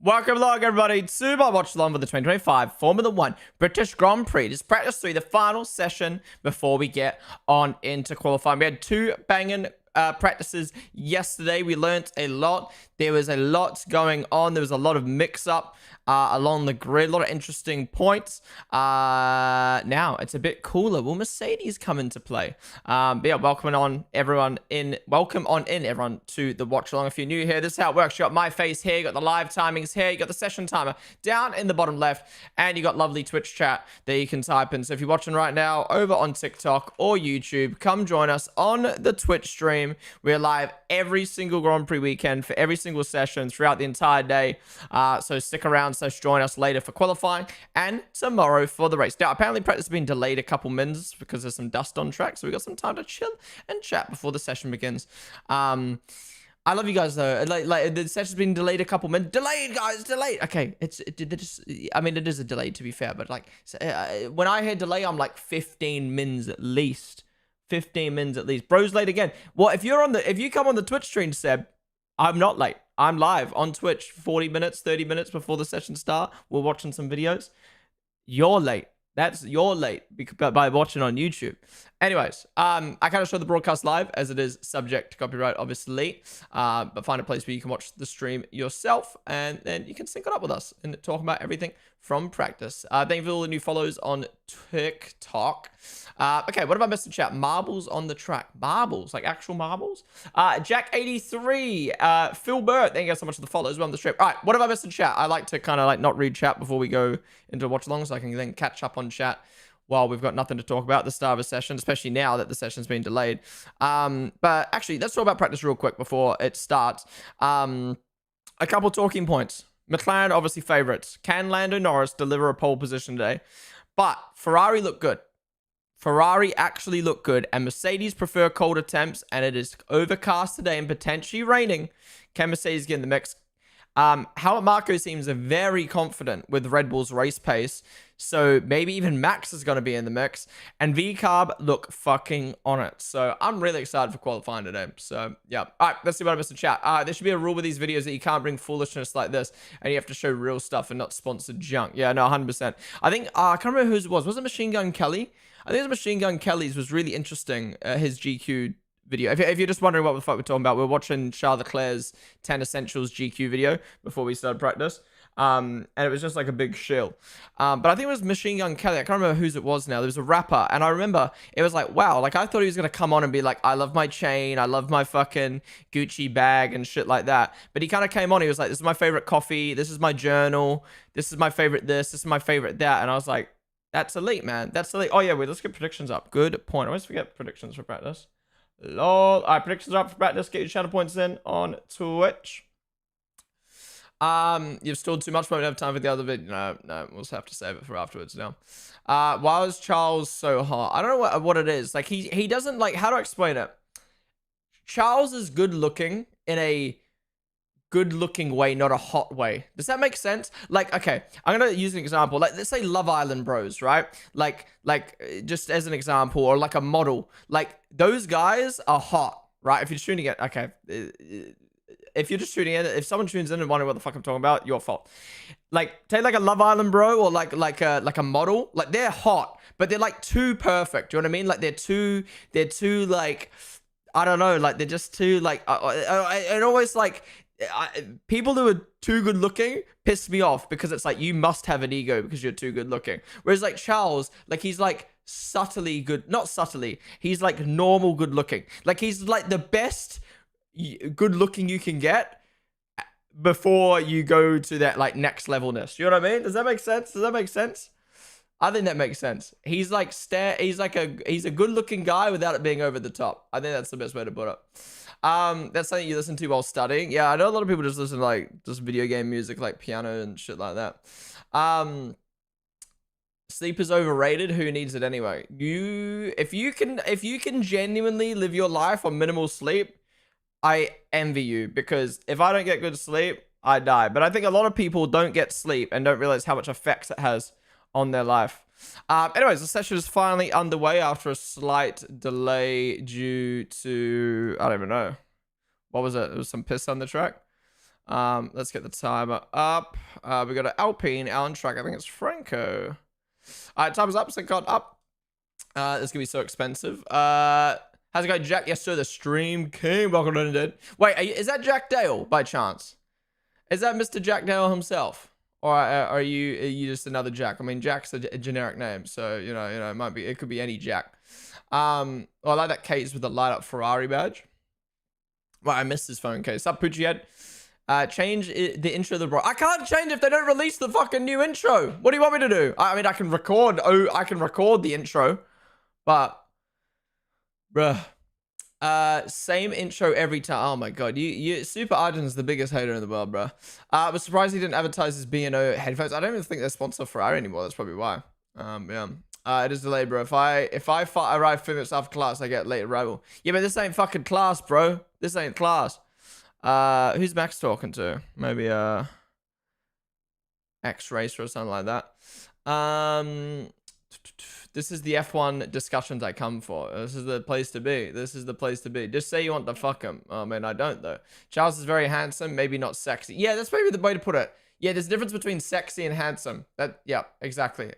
Welcome along, everybody, to my watch along for the 2025 Formula 1 British Grand Prix. This is practice 3, the final session before we get on into qualifying. We had two banging practices yesterday. We learnt a lot. There was a lot going on. There was a lot of mix-up along the grid. A lot of interesting points. Now, it's a bit cooler. Will Mercedes come into play? But yeah, welcome on everyone to the watch along. If you're new here, this is how it works. You got my face here, you got the live timings here, you got the session timer down in the bottom left, and you got lovely Twitch chat that you can type in. So if you're watching right now over on TikTok or YouTube, come join us on the Twitch stream. We're live every single Grand Prix weekend for every single session throughout the entire day. So stick around, so join us later for qualifying and tomorrow for the race. Now, apparently practice has been delayed a couple minutes because there's some dust on track, so we got some time to chill and chat before the session begins. I love you guys though. Like the session's been delayed a couple minutes. Delayed, guys, delayed. Okay, I mean, it is a delay to be fair, but like when I hear delay, I'm like 15 mins at least. 15 mins at least. Bro's late again. Well, if you come on the Twitch stream, Seb, I'm not late. I'm live on Twitch 40 minutes, 30 minutes before the session start. We're watching some videos. You're late. You're late by watching on YouTube. Anyways, I kind of show the broadcast live as it is subject to copyright, obviously. But find a place where you can watch the stream yourself, and then you can sync it up with us and talk about everything from practice. Thank you for all the new follows on TikTok. Okay, what have I missed in chat? Marbles on the track. Marbles, like actual marbles? Jack83, Phil Burt, thank you guys so much for the follows. We're on the strip. All right, what have I missed in chat? I like to kind of like not read chat before we go into a watch along, so I can then catch up on chat while we've got nothing to talk about at the start of a session, especially now that the session's been delayed. But actually, let's talk about practice real quick before it starts. A couple talking points. McLaren, obviously favorites. Can Lando Norris deliver a pole position today? But Ferrari look good. Ferrari actually look good, and Mercedes prefer colder temps, and it is overcast today and potentially raining. Can Mercedes get in the mix? Helmut Marko seems very confident with Red Bull's race pace, so maybe even Max is going to be in the mix, and VCarb look fucking on it. So I'm really excited for qualifying today. So yeah, all right, let's see what I missed in chat. There should be a rule with these videos that you can't bring foolishness like this, and you have to show real stuff and not sponsored junk. Yeah, no, 100%. I think I can't remember whose it was. Was it Machine Gun Kelly? I think it was Machine Gun Kelly's. Was really interesting. His GQ video. If you're just wondering what the fuck we're talking about, we're watching Charles Leclerc's 10 Essentials GQ video before we started practice. And it was just like a big shill. But I think it was Machine Gun Kelly. I can't remember whose it was now. There was a rapper. And I remember it was like, wow, like I thought he was going to come on and be like, I love my chain. I love my fucking Gucci bag and shit like that. But he kind of came on. He was like, this is my favorite coffee. This is my journal. This is my favorite this. This is my favorite that. And I was like, that's elite, man. That's elite. Oh yeah, wait, let's get predictions up. Good point. I always forget predictions for practice. Lol. All right, predictions are up for practice. Get your channel points in on Twitch. You've stalled too much, but we don't have time for the other video. No, we'll just have to save it for afterwards now. Why is Charles so hot? I don't know what it is. Like he doesn't like, how do I explain it? Charles is good looking in a good looking way, not a hot way. Does that make sense? Like, okay, I'm gonna use an example. Like, let's say Love Island bros, right? Like just as an example, or like a model. Like, those guys are hot, right? If you're just tuning in, okay. If you're just tuning in, if someone tunes in and wondering what the fuck I'm talking about, your fault. Like, take like a Love Island bro, or like a model. Like, they're hot, but they're like too perfect. Do you know what I mean? Like, they're too like, I don't know. Like, they're just too like, and always like. People who are too good looking piss me off, because it's like, you must have an ego because you're too good looking. Whereas like Charles, like he's like subtly good, not subtly, he's like normal good looking. Like he's like the best good looking you can get before you go to that like next levelness. You know what I mean? Does that make sense? Does that make sense? I think that makes sense. He's like he's a good looking guy without it being over the top. I think that's the best way to put it. That's something you listen to while studying. Yeah, I know a lot of people just listen to like just video game music, like piano and shit like that. Sleep is overrated. Who needs it anyway? If you can genuinely live your life on minimal sleep, I envy you, because if I don't get good sleep, I die. But I think a lot of people don't get sleep and don't realize how much effects it has on their life. Anyways, the session is finally underway after a slight delay due to, I don't even know. What was it? There was some piss on the track. Let's get the timer up. We got an Alpine, Alan Truck. I think it's Franco. All right, time's up. So got up. This gonna be so expensive. How's it going, Jack? Yes, sir. The stream king. Welcome to it. Wait, is that Jack Dale by chance? Is that Mr. Jack Dale himself, or are you just another Jack? I mean, Jack's a generic name, so you know, it might be. It could be any Jack. Well, I like that case with the light up Ferrari badge. Well, I missed his phone case. Up, Poochie Head. Change the intro of the bro. I can't change if they don't release the fucking new intro. What do you want me to do? I mean, I can record. Oh, I can record the intro, but, bruh. Same intro every time. Oh my god, you Super Arjun's the biggest hater in the world, bro. I was surprised he didn't advertise his B&O headphones. I don't even think they're sponsored Ferrari anymore. That's probably why. Yeah. It is delayed, bro. If I arrive 5 minutes after class, I get late arrival. Yeah, but this ain't fucking class, bro. This ain't class. Who's Max talking to? Maybe X Racer or something like that. This is the F1 discussions I come for. This is the place to be. This is the place to be. Just say you want to fuck him. Oh, man, I don't, though. Charles is very handsome, maybe not sexy. Yeah, that's maybe the way to put it. Yeah, there's a difference between sexy and handsome. Yeah, exactly.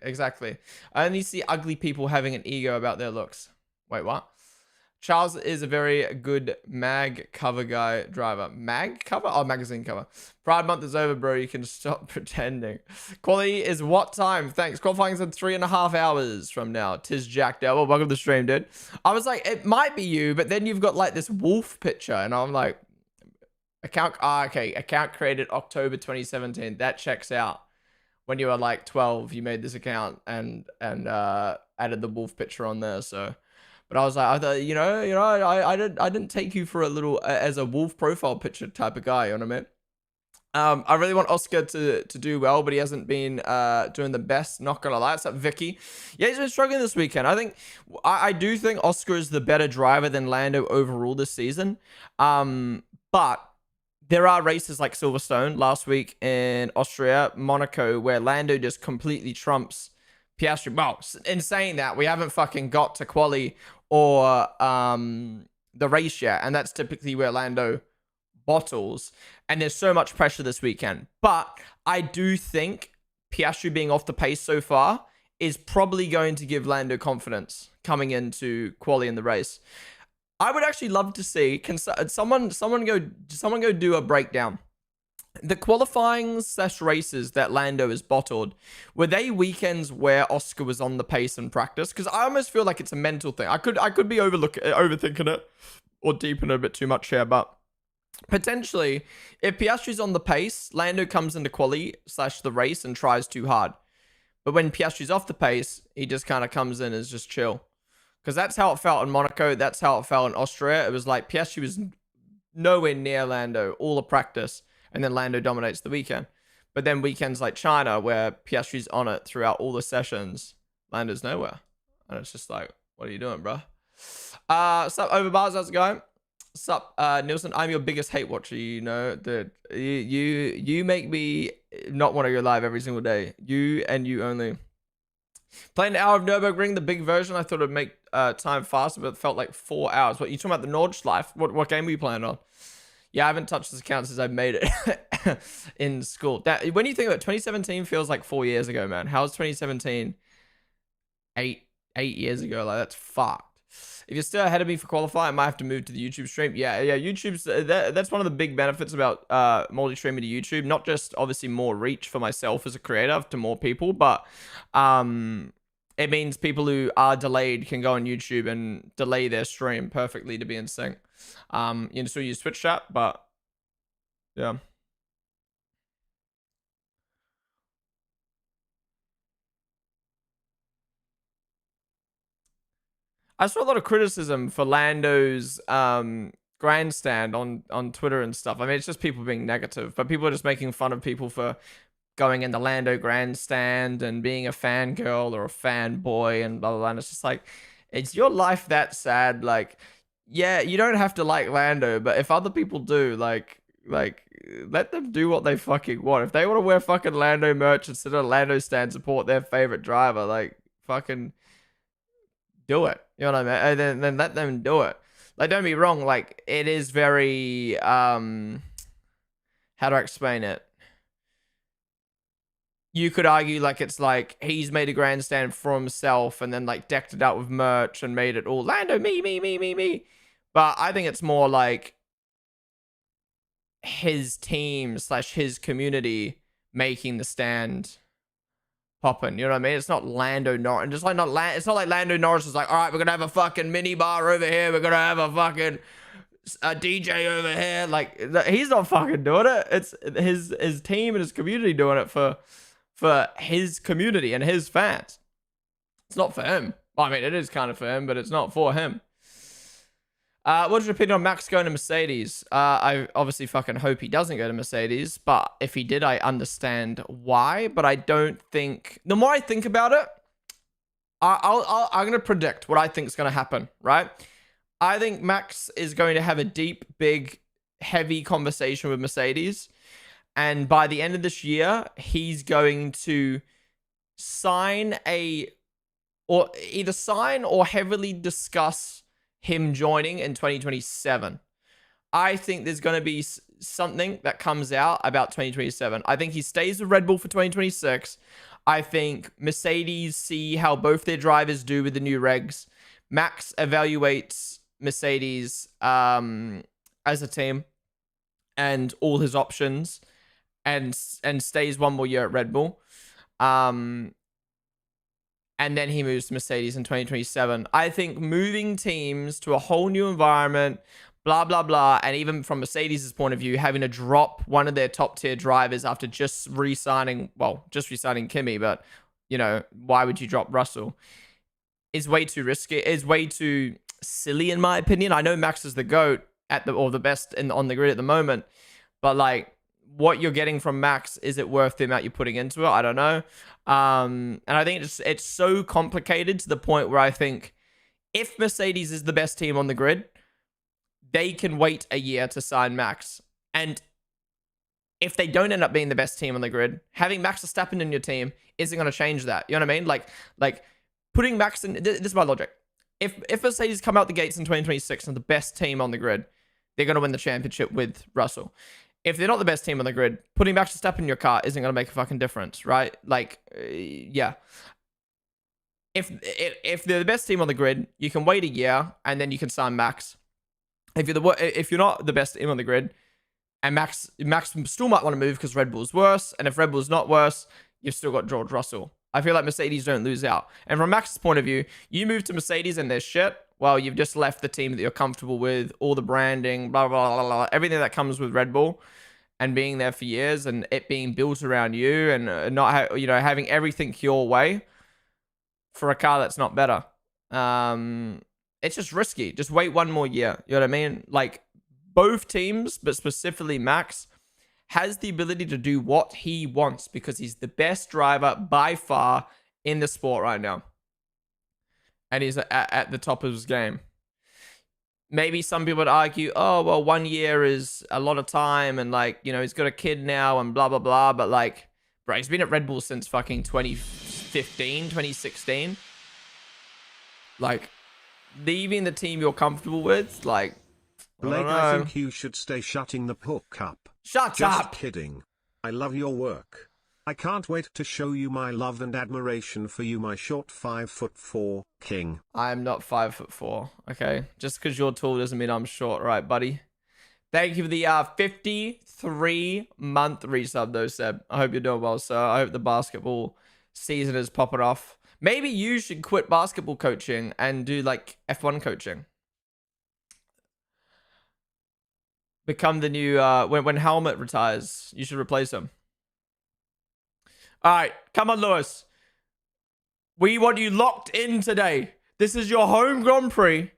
I only see ugly people having an ego about their looks. Wait, what? Charles is a very good mag cover guy driver. Mag cover? Oh, magazine cover. Pride month is over, bro. You can stop pretending. Quality is what time? Thanks. Qualifying's in 3.5 hours from now. Tis Jack Dale. Well, welcome to the stream, dude. I was like, it might be you, but then you've got like this wolf picture, and I'm like, okay. Account created October 2017. That checks out. When you were like 12, you made this account and added the wolf picture on there, so. But I was like, I thought, I didn't take you for a little as a wolf profile picture type of guy. You know what I mean? I really want Oscar to do well, but he hasn't been doing the best. Not gonna lie. It's up Vicky. Yeah, he's been struggling this weekend. I do think Oscar is the better driver than Lando overall this season. But there are races like Silverstone last week in Austria, Monaco, where Lando just completely trumps Piastri. Well, in saying that, we haven't fucking got to quali or the race yet, and that's typically where Lando bottles, and there's so much pressure this weekend. But I do think Piastri being off the pace so far is probably going to give Lando confidence coming into quali in the race. I would actually love to see, can someone go do a breakdown. The qualifying / races that Lando has bottled, were they weekends where Oscar was on the pace in practice? Because I almost feel like it's a mental thing. I could be overthinking it or deeping it a bit too much here, but potentially, if Piastri's on the pace, Lando comes into quali / the race and tries too hard. But when Piastri's off the pace, he just kind of comes in as just chill. Because that's how it felt in Monaco. That's how it felt in Austria. It was like Piastri was nowhere near Lando all the practice. And then Lando dominates the weekend. But then weekends like China, where Piastri's on it throughout all the sessions, Lando's nowhere. And it's just like, what are you doing, bro? Sup, Overbars, how's it going? Sup, Nielsen, I'm your biggest hate watcher, you know. Dude, you make me not want to go live every single day. You and you only. Playing an hour of Nürburgring, the big version. I thought it'd make time faster, but it felt like 4 hours. What, you talking about the Nordschleife? What game were you playing on? Yeah, I haven't touched this account since I made it in school. When you think about it, 2017 feels like 4 years ago, man. How's 2017? 8 years ago. Like, that's fucked. If you're still ahead of me for qualifying, I might have to move to the YouTube stream. Yeah. YouTube's that's one of the big benefits about multi-streaming to YouTube. Not just obviously more reach for myself as a creator to more people, but it means people who are delayed can go on YouTube and delay their stream perfectly to be in sync. You can still use Twitch chat, but yeah. I saw a lot of criticism for Lando's grandstand on Twitter and stuff. I mean, it's just people being negative, but people are just making fun of people for going in the Lando grandstand and being a fangirl or a fanboy and blah, blah, blah. And it's just like, is your life that sad? Like, yeah, you don't have to like Lando, but if other people do, like let them do what they fucking want. If they want to wear fucking Lando merch and sit at a Lando stand, support their favorite driver, like, fucking do it. You know what I mean? And then let them do it. Like, don't be wrong, like, it is very how do I explain it? You could argue like it's like he's made a grandstand for himself and then like decked it out with merch and made it all Lando, me. But I think it's more like his team / his community making the stand popping. You know what I mean? It's not Lando Norris. And just like it's not like Lando Norris is like, all right, we're gonna have a fucking mini bar over here. We're gonna have a fucking DJ over here. Like he's not fucking doing it. It's his team and his community doing it for his community and his fans. It's not for him. Well, I mean, it is kind of for him, but it's not for him. What's your opinion on Max going to Mercedes? I obviously fucking hope he doesn't go to Mercedes, but if he did, I understand why. But I don't think... The more I think about it, I'm going to predict what I think is going to happen, right? I think Max is going to have a deep, big, heavy conversation with Mercedes. And by the end of this year, he's going to either sign or heavily discuss him joining in 2027. I think there's going to be something that comes out about 2027. I think he stays with Red Bull for 2026. I think Mercedes see how both their drivers do with the new regs. Max evaluates Mercedes as a team and all his options and stays one more year at Red Bull. And then he moves to Mercedes in 2027. I think moving teams to a whole new environment, blah, blah, blah, and even from Mercedes' point of view, having to drop one of their top-tier drivers after just re-signing Kimi, but, you know, why would you drop Russell? Is way too risky. Is way too silly, in my opinion. I know Max is the GOAT or the best on the grid at the moment, but, like, what you're getting from Max, is it worth the amount you're putting into it? I don't know. And I think it's so complicated to the point where I think if Mercedes is the best team on the grid, they can wait a year to sign Max. And if they don't end up being the best team on the grid, having Max Verstappen in your team isn't going to change that. You know what I mean? Like putting Max in... This is my logic. If Mercedes come out the gates in 2026 and the best team on the grid, they're going to win the championship with Russell. If they're not the best team on the grid, putting Max Verstappen in your car isn't going to make a fucking difference, right? Like, yeah. If they're the best team on the grid, you can wait a year and then you can sign Max. If you're not the best team on the grid, and Max still might want to move because Red Bull's worse, and if Red Bull's not worse, you've still got George Russell. I feel like Mercedes don't lose out. And from Max's point of view, you move to Mercedes and they're shit. Well, you've just left the team that you're comfortable with, all the branding, blah, blah, blah, blah, everything that comes with Red Bull and being there for years and it being built around you and not, having everything your way for a car that's not better. It's just risky. Just wait one more year. You know what I mean? Like both teams, but specifically Max, has the ability to do what he wants because he's the best driver by far in the sport right now. And he's at the top of his game. Maybe some people would argue, oh, well, 1 year is a lot of time. And like, he's got a kid now and blah, blah, blah. But like, bro, he's been at Red Bull since fucking 2015, 2016. Like, leaving the team you're comfortable with, like, Blake, I think you should stay shutting the hook up. Shut up! Just kidding. I love your work. I can't wait to show you my love and admiration for you, my short 5'4" king. I am not 5'4", okay? Just because you're tall doesn't mean I'm short, right, buddy? Thank you for the 53-month resub, though, Seb. I hope you're doing well, sir. I hope the basketball season is popping off. Maybe you should quit basketball coaching and do, like, F1 coaching. Become the new... when Helmet retires, you should replace him. All right, come on, Lewis. We want you locked in today. This is your home Grand Prix.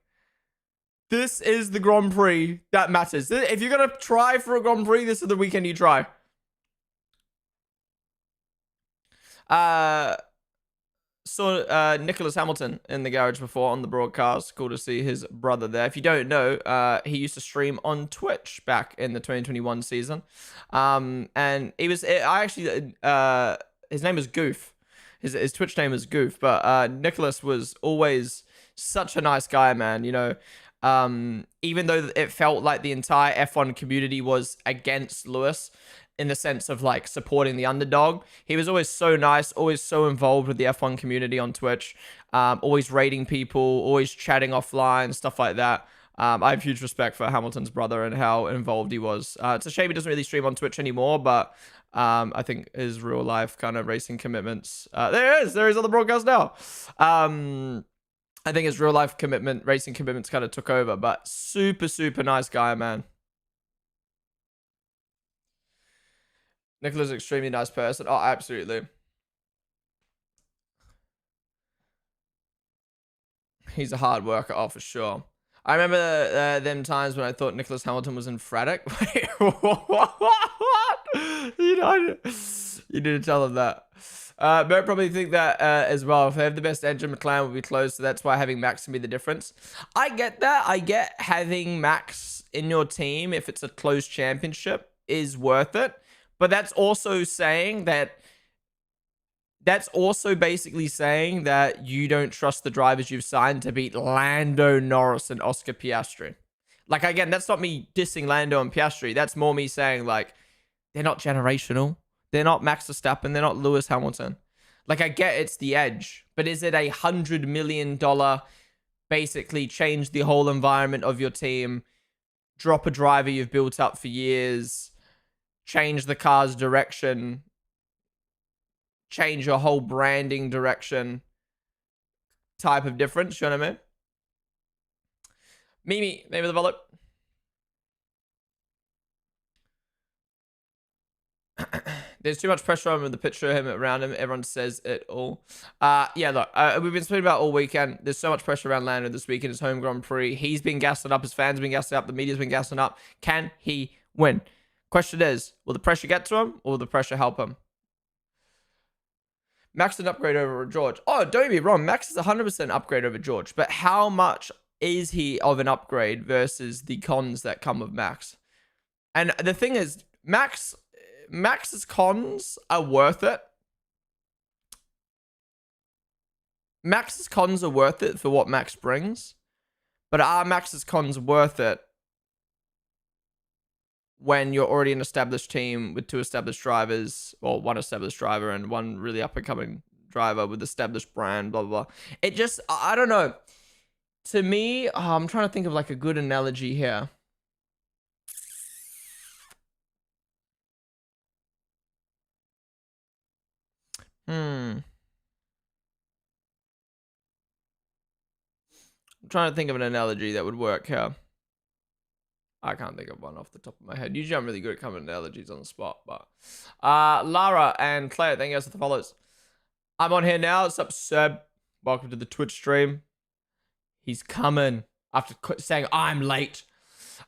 This is the Grand Prix that matters. If you're going to try for a Grand Prix, this is the weekend you try. Saw Nicholas Hamilton in the garage before on the broadcast. Cool to see his brother there. If you don't know, he used to stream on Twitch back in the 2021 season. And he was... his name is Goof. His Twitch name is Goof. But Nicholas was always such a nice guy, man. Even though it felt like the entire F1 community was against Lewis in the sense of like supporting the underdog, he was always so nice, always so involved with the F1 community on Twitch, always rating people, always chatting offline, stuff like that. I have huge respect for Hamilton's brother and how involved he was. It's a shame he doesn't really stream on Twitch anymore, but I think his real life kind of racing commitments. There is on the broadcast now. I think his real life racing commitments kind of took over, but super, super nice guy, man. Nicola's is an extremely nice person. Oh, absolutely. He's a hard worker, oh, for sure. I remember them times when I thought Nicholas Hamilton was emphatic. Wait, what? You need to tell him that. But probably think that as well. If they have the best engine, McLaren will be close, so that's why having Max can be the difference. I get that. I get having Max in your team, if it's a close championship, is worth it. But that's also saying that... That's also basically saying that you don't trust the drivers you've signed to beat Lando Norris and Oscar Piastri. Like, again, that's not me dissing Lando and Piastri. That's more me saying, like, they're not generational. They're not Max Verstappen. They're not Lewis Hamilton. Like, I get it's the edge. But is it $100 million, basically change the whole environment of your team, drop a driver you've built up for years, change the car's direction, change your whole branding direction type of difference? You know what I mean? Mimi, name of the bullet. There's too much pressure on him with the picture of him around him. Everyone says it all. Yeah, look, we've been speaking about all weekend. There's so much pressure around Lando this week in his home Grand Prix. He's been gassing up. His fans have been gassing up. The media's been gassing up. Can he win? Question is, will the pressure get to him or will the pressure help him? Max an upgrade over George. Oh, don't get me wrong. Max is 100% upgrade over George. But how much is he of an upgrade versus the cons that come with Max? And the thing is, Max's cons are worth it. Max's cons are worth it for what Max brings. But are Max's cons worth it when you're already an established team with two established drivers, or one established driver and one really up-and-coming driver with established brand, blah, blah, blah. It just, I don't know. To me, I'm trying to think of like a good analogy here. I'm trying to think of an analogy that would work here. I can't think of one off the top of my head. Usually I'm really good at coming to analogies on the spot, but... Lara and Claire, thank you guys for the follows. I'm on here now. What's up, Seb? Welcome to the Twitch stream. He's coming after saying, I'm late.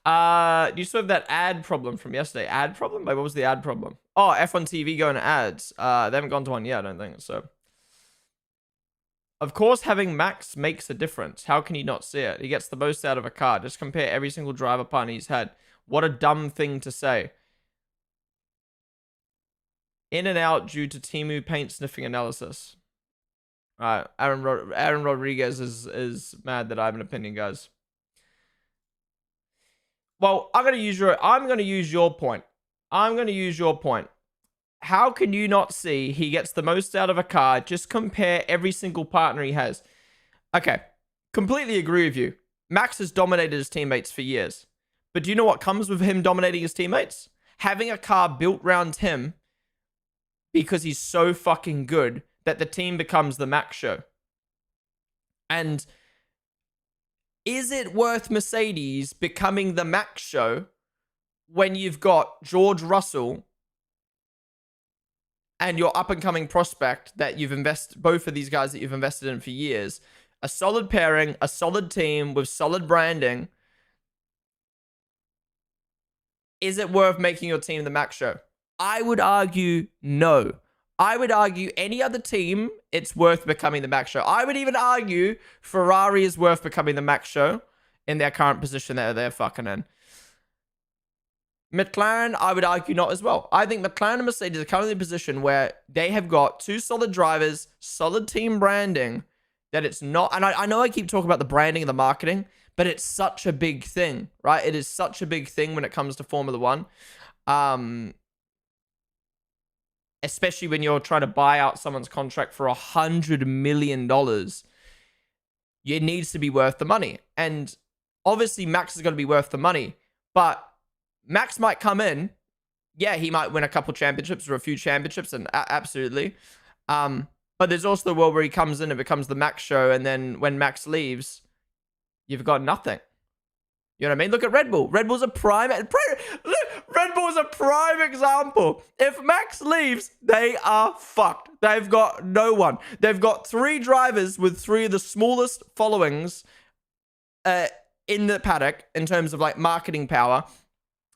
You still have that ad problem from yesterday. Ad problem? Wait, what was the ad problem? Oh, F1 TV going to ads. They haven't gone to one yet, I don't think, so... Of course, having Max makes a difference. How can you not see it? He gets the most out of a car. Just compare every single driver partner he's had. What a dumb thing to say. In and out due to Timu paint sniffing analysis. Alright, Aaron Rodriguez is mad that I have an opinion, guys. Well, I'm gonna use your point. I'm gonna use your point. How can you not see he gets the most out of a car? Just compare every single partner he has. Okay, completely agree with you. Max has dominated his teammates for years. But do you know what comes with him dominating his teammates? Having a car built around him because he's so fucking good that the team becomes the Max show. And is it worth Mercedes becoming the Max show when you've got George Russell and your up-and-coming prospect that you've invested, both of these guys that you've invested in for years, a solid pairing, a solid team with solid branding? Is it worth making your team the Max show? I would argue no. I would argue any other team, it's worth becoming the Max show. I would even argue Ferrari is worth becoming the Max show in their current position that they're fucking in. McLaren, I would argue not as well. I think McLaren and Mercedes are currently in a position where they have got two solid drivers, solid team branding, that it's not... And I know I keep talking about the branding and the marketing, but it's such a big thing, right? It is such a big thing when it comes to Formula One. Especially when you're trying to buy out someone's contract for $100 million. It needs to be worth the money. And obviously Max is going to be worth the money, but Max might come in. Yeah, he might win a couple championships or a few championships, and absolutely. But there's also the world where he comes in and becomes the Max show, and then when Max leaves, you've got nothing. You know what I mean? Look at Red Bull. Red Bull's a prime example. If Max leaves, they are fucked. They've got no one. They've got 3 drivers with 3 of the smallest followings in the paddock in terms of like marketing power.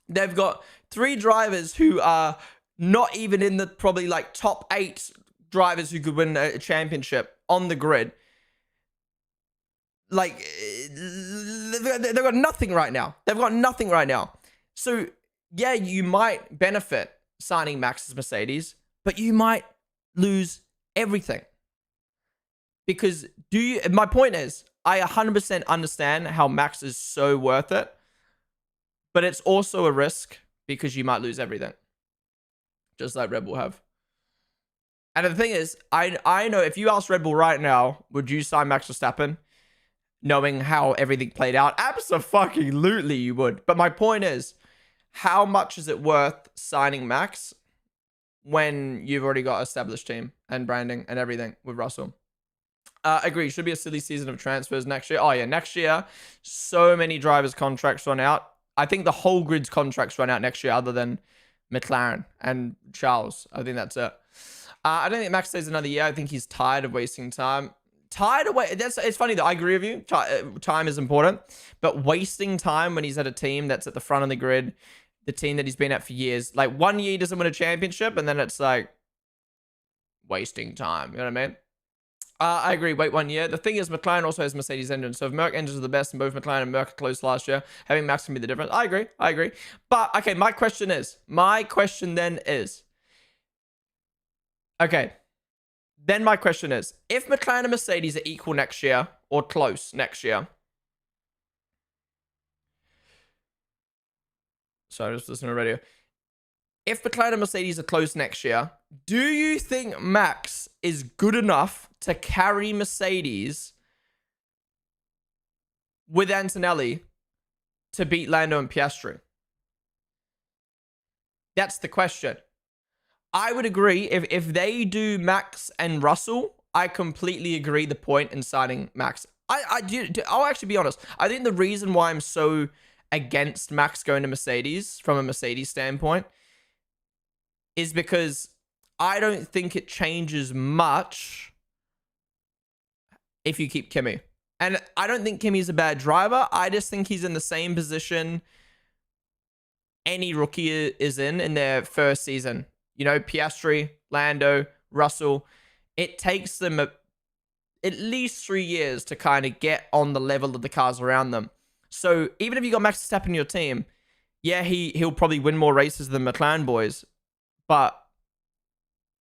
They've got 3 drivers who are not even in the probably like top 8 drivers who could win a championship on the grid. Like, they've got nothing right now. They've got nothing right now. So, yeah, you might benefit signing Max's Mercedes, but you might lose everything. Because my point is, I 100% understand how Max is so worth it, but it's also a risk because you might lose everything. Just like Red Bull have. And the thing is, I know if you ask Red Bull right now, would you sign Max Verstappen? Knowing how everything played out, absolutely you would. But my point is, how much is it worth signing Max when you've already got an established team and branding and everything with Russell? Agree. Should be a silly season of transfers next year. Oh yeah, next year, so many drivers' contracts run out. I think the whole grid's contracts run out next year, other than McLaren and Charles. I think that's it. I don't think Max stays another year. I think he's tired of wasting time. It's funny that I agree with you. Time is important, but wasting time when he's at a team that's at the front of the grid, the team that he's been at for years, like 1 year he doesn't win a championship, and then it's like wasting time. You know what I mean? I agree. Wait 1 year. The thing is, McLaren also has Mercedes engines, so if Merc engines are the best, and both McLaren and Merc are close last year, having Max can be the difference. I agree. But okay, my question then is, okay. Then my question is, if McLaren and Mercedes are equal next year, or close next year. Sorry, just listening to the radio. If McLaren and Mercedes are close next year, do you think Max is good enough to carry Mercedes with Antonelli to beat Lando and Piastri? That's the question. I would agree. If they do Max and Russell, I completely agree the point in signing Max. I'll actually be honest. I think the reason why I'm so against Max going to Mercedes from a Mercedes standpoint is because I don't think it changes much if you keep Kimi. And I don't think Kimi's a bad driver. I just think he's in the same position any rookie is in their first season. You know, Piastri, Lando, Russell. It takes them at least 3 years to kind of get on the level of the cars around them. So even if you got Max Verstappen in your team, yeah, he'll probably win more races than McLaren boys. But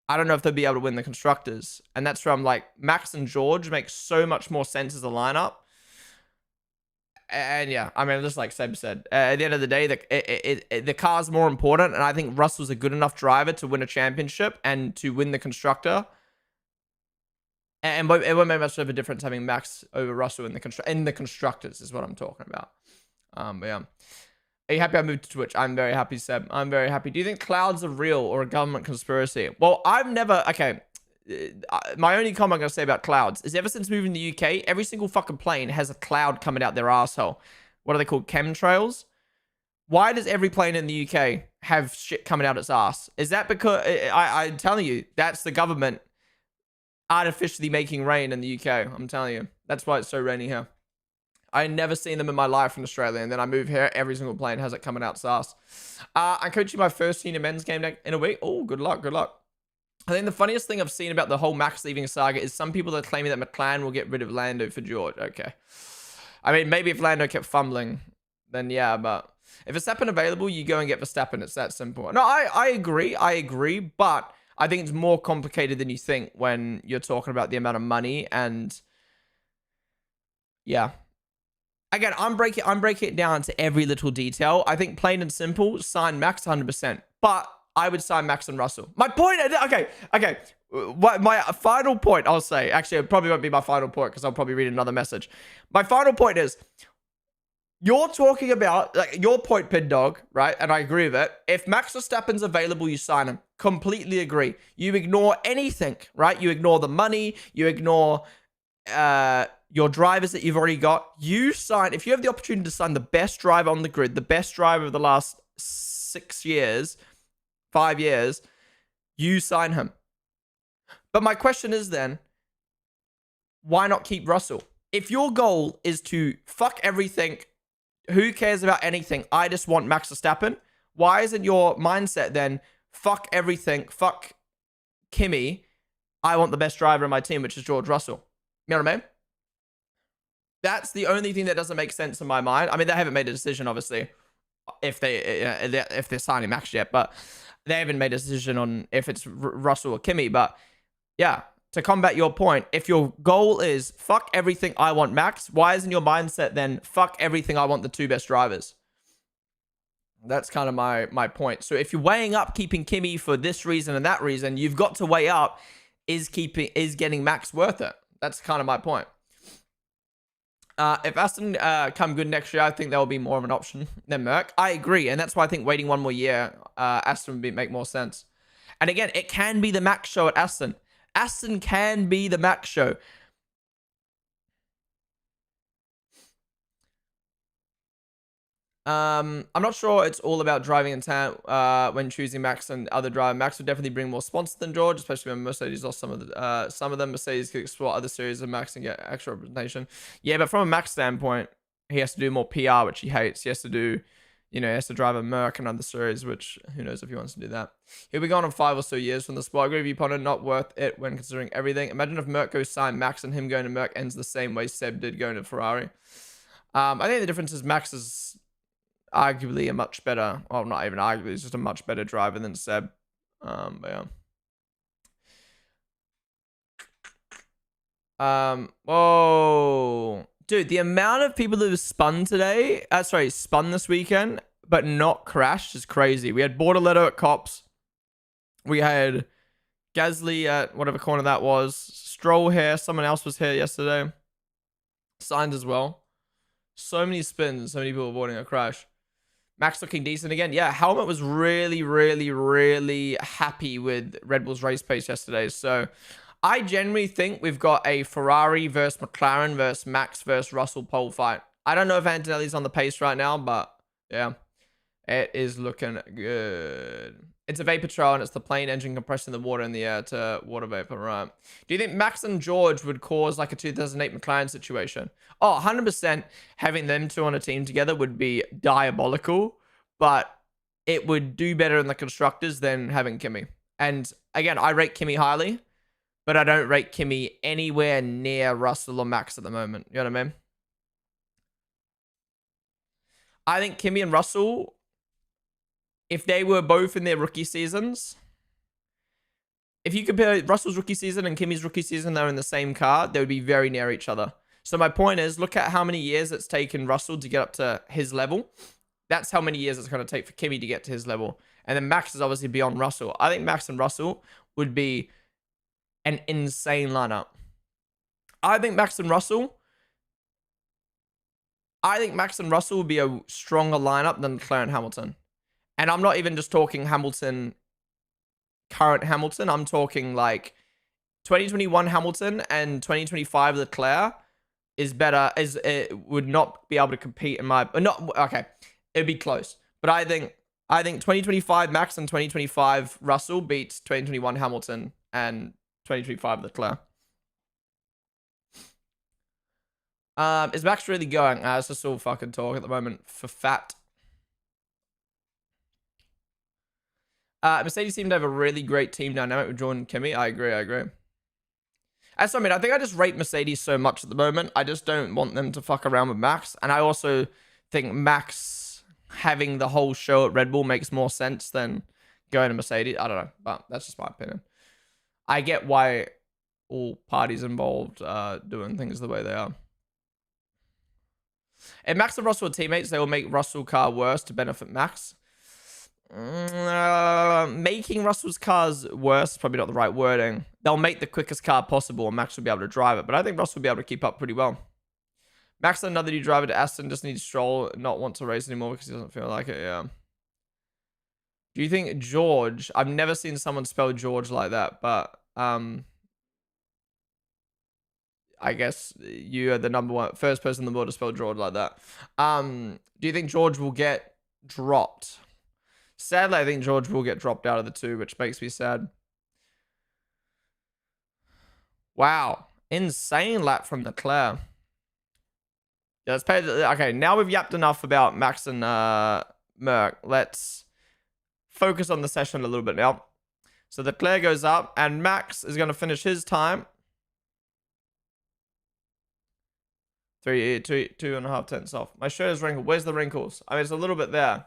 I don't know if they'll be able to win the constructors. And that's where I'm like, Max and George make so much more sense as a lineup. And yeah, I mean, just like Seb said, at the end of the day, the car's more important. And I think Russell's a good enough driver to win a championship and to win the constructor. And it won't make much of a difference having Max over Russell in the constructors is what I'm talking about. But yeah. Are you happy I moved to Twitch? I'm very happy, Seb. I'm very happy. Do you think clouds are real or a government conspiracy? Well, I've never... Okay. My only comment I'm going to say about clouds is ever since moving to the UK, every single fucking plane has a cloud coming out their asshole. What are they called? Chemtrails? Why does every plane in the UK have shit coming out its ass? Is that because... I'm telling you, that's the government artificially making rain in the UK. I'm telling you. That's why it's so rainy here. I never seen them in my life in Australia, and then I move here, every single plane has it coming out its ass. I'm coaching my first senior men's game in a week. Oh, good luck, good luck. I think the funniest thing I've seen about the whole Max leaving saga is some people are claiming that McLaren will get rid of Lando for George. Okay. I mean, maybe if Lando kept fumbling, then yeah, but if Verstappen available, you go and get Verstappen. It's that simple. No, I agree, but I think it's more complicated than you think when you're talking about the amount of money and yeah. Again, I'm breaking it down to every little detail. I think plain and simple, sign Max 100%. But I would sign Max and Russell. My point, okay. My final point, I'll say, actually, it probably won't be my final point because I'll probably read another message. My final point is, you're talking about, like, your point, Pin Dog, right? And I agree with it. If Max Verstappen's available, you sign him. Completely agree. You ignore anything, right? You ignore the money. You ignore your drivers that you've already got. You sign, if you have the opportunity to sign the best driver on the grid, the best driver of the last 5 years, you sign him. But my question is then, why not keep Russell? If your goal is to fuck everything, who cares about anything? I just want Max Verstappen. Why isn't your mindset then, fuck everything, fuck Kimi, I want the best driver in my team, which is George Russell? You know what I mean? That's the only thing that doesn't make sense in my mind. I mean, they haven't made a decision, obviously, if they're signing Max yet, but they haven't made a decision on if it's Russell or Kimi. But yeah, to combat your point, if your goal is fuck everything, I want Max, why isn't your mindset then fuck everything, I want the 2 best drivers? That's kind of my point. So if you're weighing up keeping Kimi for this reason and that reason, you've got to weigh up, is getting Max worth it? That's kind of my point. If Aston come good next year, I think they'll be more of an option than Merc. I agree, and that's why I think waiting 1 more year, Aston would make more sense. And again, it can be the Max show at Aston. Aston can be the Max show. I'm not sure it's all about driving intent when choosing Max and other driver. Max would definitely bring more sponsors than George, especially when Mercedes lost some of them. Mercedes could explore other series of Max and get extra representation. Yeah, but from a Max standpoint, he has to do more PR, which he hates. He has to do, he has to drive a Merc and other series, which who knows if he wants to do that. He'll be gone in 5 or so years from the sport. I agree with you, Ponden, not worth it when considering everything. Imagine if Merc goes sign Max and him going to Merc ends the same way Seb did going to Ferrari. I think the difference is Max is arguably a much better, well, not even arguably, he's just a much better driver than Seb. But yeah. Whoa. Dude, the amount of people that have spun this weekend, but not crashed is crazy. We had Bortoletto at Cops. We had Gasly at whatever corner that was. Stroll here. Someone else was here yesterday. Signed as well. So many spins. So many people avoiding a crash. Max looking decent again. Yeah, Helmut was really, really, really happy with Red Bull's race pace yesterday. So I generally think we've got a Ferrari versus McLaren versus Max versus Russell pole fight. I don't know if Antonelli's on the pace right now, but yeah, it is looking good. It's a vapor trail and it's the plane engine compressing the water in the air to water vapor, right? Do you think Max and George would cause like a 2008 McLaren situation? Oh, 100% having them 2 on a team together would be diabolical, but it would do better in the constructors than having Kimi. And again, I rate Kimi highly, but I don't rate Kimi anywhere near Russell or Max at the moment. You know what I mean? I think Kimi and Russell, if they were both in their rookie seasons, if you compare Russell's rookie season and Kimi's rookie season, they're in the same car, they would be very near each other. So my point is, look at how many years it's taken Russell to get up to his level. That's how many years it's going to take for Kimi to get to his level. And then Max is obviously beyond Russell. I think Max and Russell would be an insane lineup. I think Max and Russell would be a stronger lineup than Leclerc and Hamilton. And I'm not even just talking Hamilton, current Hamilton. I'm talking like 2021 Hamilton and 2025 Leclerc is better. It would not be able to compete in my, okay, it'd be close. But I think 2025 Max and 2025 Russell beats 2021 Hamilton and 2025 Leclerc. Is Max really going? It's just all fucking talk at the moment for fat. Mercedes seem to have a really great team dynamic with Jordan and Kimi. I agree. That's what I mean. I think I just rate Mercedes so much at the moment. I just don't want them to fuck around with Max. And I also think Max having the whole show at Red Bull makes more sense than going to Mercedes. I don't know, but that's just my opinion. I get why all parties involved doing things the way they are. If Max and Russell are teammates, they will make Russell's car worse to benefit Max. Making Russell's cars worse is probably not the right wording. They'll make the quickest car possible and Max will be able to drive it. But I think Russell will be able to keep up pretty well. Max, another new driver to Aston, just needs Stroll, not want to race anymore because he doesn't feel like it. Yeah. Do you think George... I've never seen someone spell George like that, but... I guess you are the first person in the world to spell George like that. Do you think George will get dropped? Sadly, I think George will get dropped out of the two, which makes me sad. Wow. Insane lap from Leclerc. Yeah, let's pay... Okay, now we've yapped enough about Max and Merc. Let's focus on the session a little bit now. So Leclerc goes up, and Max is going to finish his time. 2.5 tenths off. My shirt is wrinkled. Where's the wrinkles? I mean, it's a little bit there.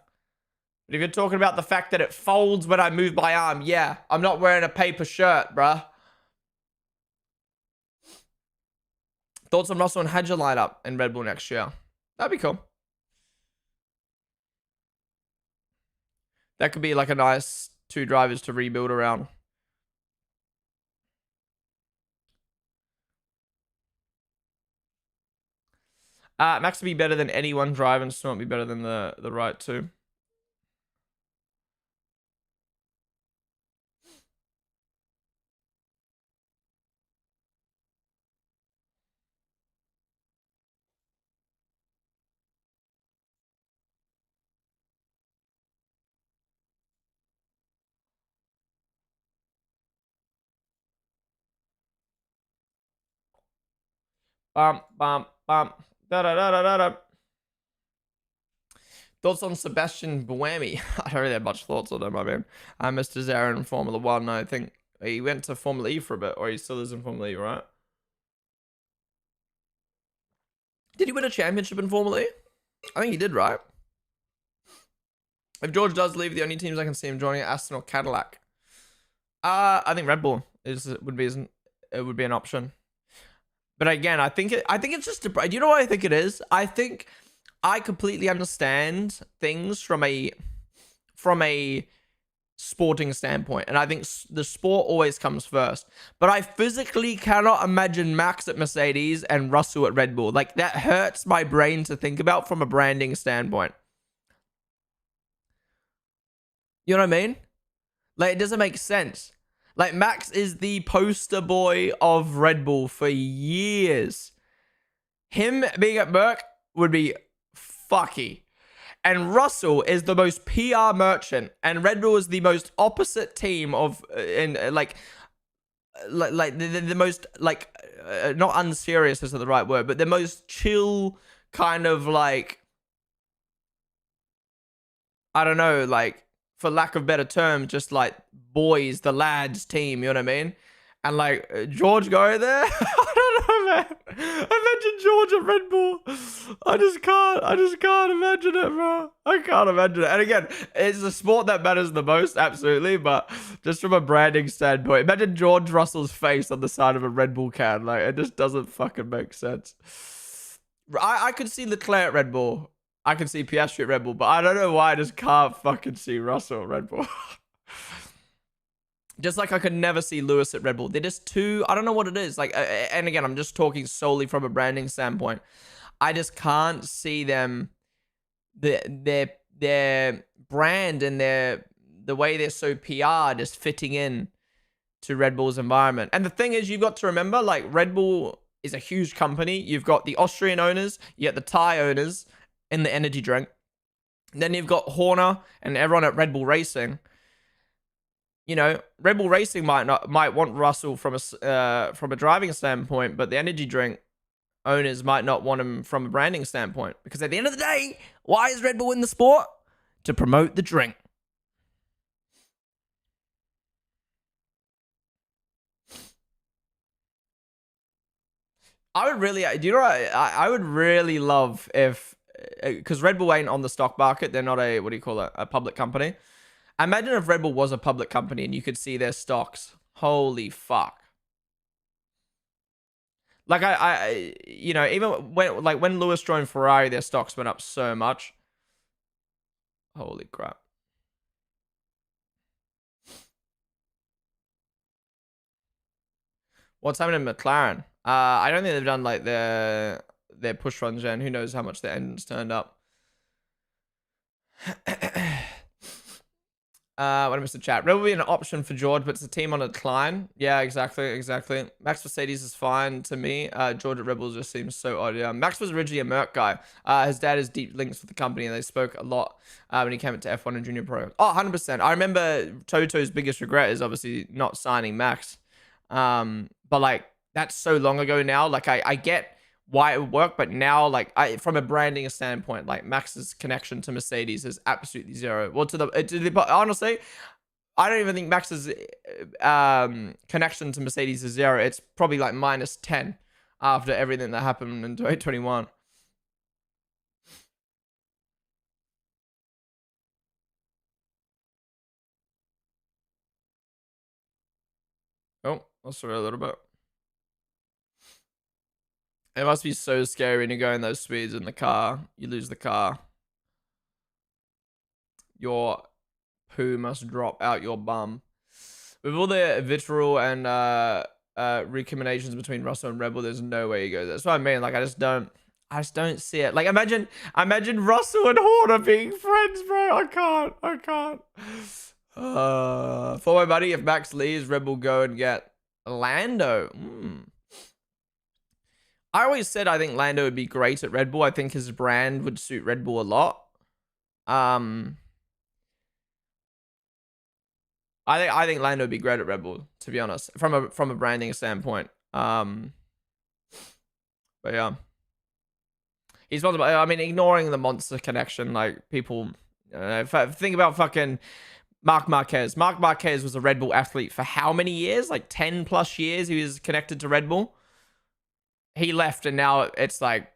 But if you're talking about the fact that it folds when I move my arm, yeah. I'm not wearing a paper shirt, bruh. Thoughts on Russell and Hadger lineup in Red Bull next year? That'd be cool. That could be like a nice 2 drivers to rebuild around. Max would be better than any one driver and still not be better than the right two. Bum, bum, bum. Da, da, da, da, da, da. Thoughts on Sebastian Buemi? I don't really have much thoughts on him, I mean. Mr. Zara in Formula 1, I think he went to Formula E for a bit, or he still is in Formula E, right? Did he win a championship in Formula E? I think he did, right? If George does leave, the only teams I can see him joining are Aston or Cadillac. I think Red Bull would be an option. But again, I think it's just do you know what I think it is? I think I completely understand things from a sporting standpoint, and I think the sport always comes first. But I physically cannot imagine Max at Mercedes and Russell at Red Bull. Like, that hurts my brain to think about from a branding standpoint. You know what I mean? Like, it doesn't make sense. Like, Max is the poster boy of Red Bull for years. Him being at Merc would be fucky. And Russell is the most PR merchant, and Red Bull is the most opposite team of, the most, like, not unserious is the right word, but the most chill kind of, like, I don't know, like, for lack of better term, just like boys, the lads team, you know what I mean? And like George going there, I don't know, man. Imagine George at Red Bull. I just can't imagine it, bro. I can't imagine it. And again, it's the sport that matters the most, absolutely. But just from a branding standpoint, imagine George Russell's face on the side of a Red Bull can. Like, it just doesn't fucking make sense. I could see Leclerc at Red Bull. I can see Piastri at Red Bull, but I don't know why I just can't fucking see Russell at Red Bull. Just like I could never see Lewis at Red Bull. They're just too... I don't know what it is. Like, and again, I'm just talking solely from a branding standpoint. I just can't see them... Their brand and the way they're so PR just fitting in to Red Bull's environment. And the thing is, you've got to remember, like, Red Bull is a huge company. You've got the Austrian owners, you got the Thai owners in the energy drink. Then you've got Horner and everyone at Red Bull Racing. You know, Red Bull Racing might want Russell from a driving standpoint, but the energy drink owners might not want him from a branding standpoint. Because at the end of the day, why is Red Bull in the sport? To promote the drink. I would really, do you know what I would really love if, because Red Bull ain't on the stock market, they're not a, what do you call it, a public company. Imagine if Red Bull was a public company and you could see their stocks. Holy fuck. Like you know, even when Lewis joined Ferrari, their stocks went up so much. Holy crap. What's happening in McLaren? I don't think they've done like their push runs yet, and who knows how much their engines turned up. What I missed the chat. Red will be an option for George, but it's a team on a decline. Yeah, exactly. Max Mercedes is fine to me. George at Red Bull just seems so odd. Yeah, Max was originally a Merc guy. His dad has deep links with the company, and they spoke a lot when he came into F1 and Junior Pro. Oh, 100%. I remember Toto's biggest regret is obviously not signing Max. But like that's so long ago now. Like I get why it would work, but now like from a branding standpoint, like Max's connection to Mercedes is absolutely zero. Well, but honestly, I don't even think Max's connection to Mercedes is zero. It's probably like -10 after everything that happened in 2021. Oh, I'll sorry a little bit. It must be so scary when you go in those speeds in the car. You lose the car. Your poo must drop out your bum. With all the vitriol and recriminations between Russell and Red Bull, there's no way he goes. That's what I mean. Like I just don't see it. Like imagine Russell and Horner being friends, bro. I can't. For my buddy, if Max leaves, Red Bull go and get Lando. I always said I think Lando would be great at Red Bull. I think his brand would suit Red Bull a lot. I think Lando would be great at Red Bull, to be honest, from a branding standpoint. But yeah, he's one of, I mean, ignoring the monster connection, like people think about fucking Marc Marquez. Marc Marquez was a Red Bull athlete for how many years? Like 10+ years he was connected to Red Bull. He left and now it's like,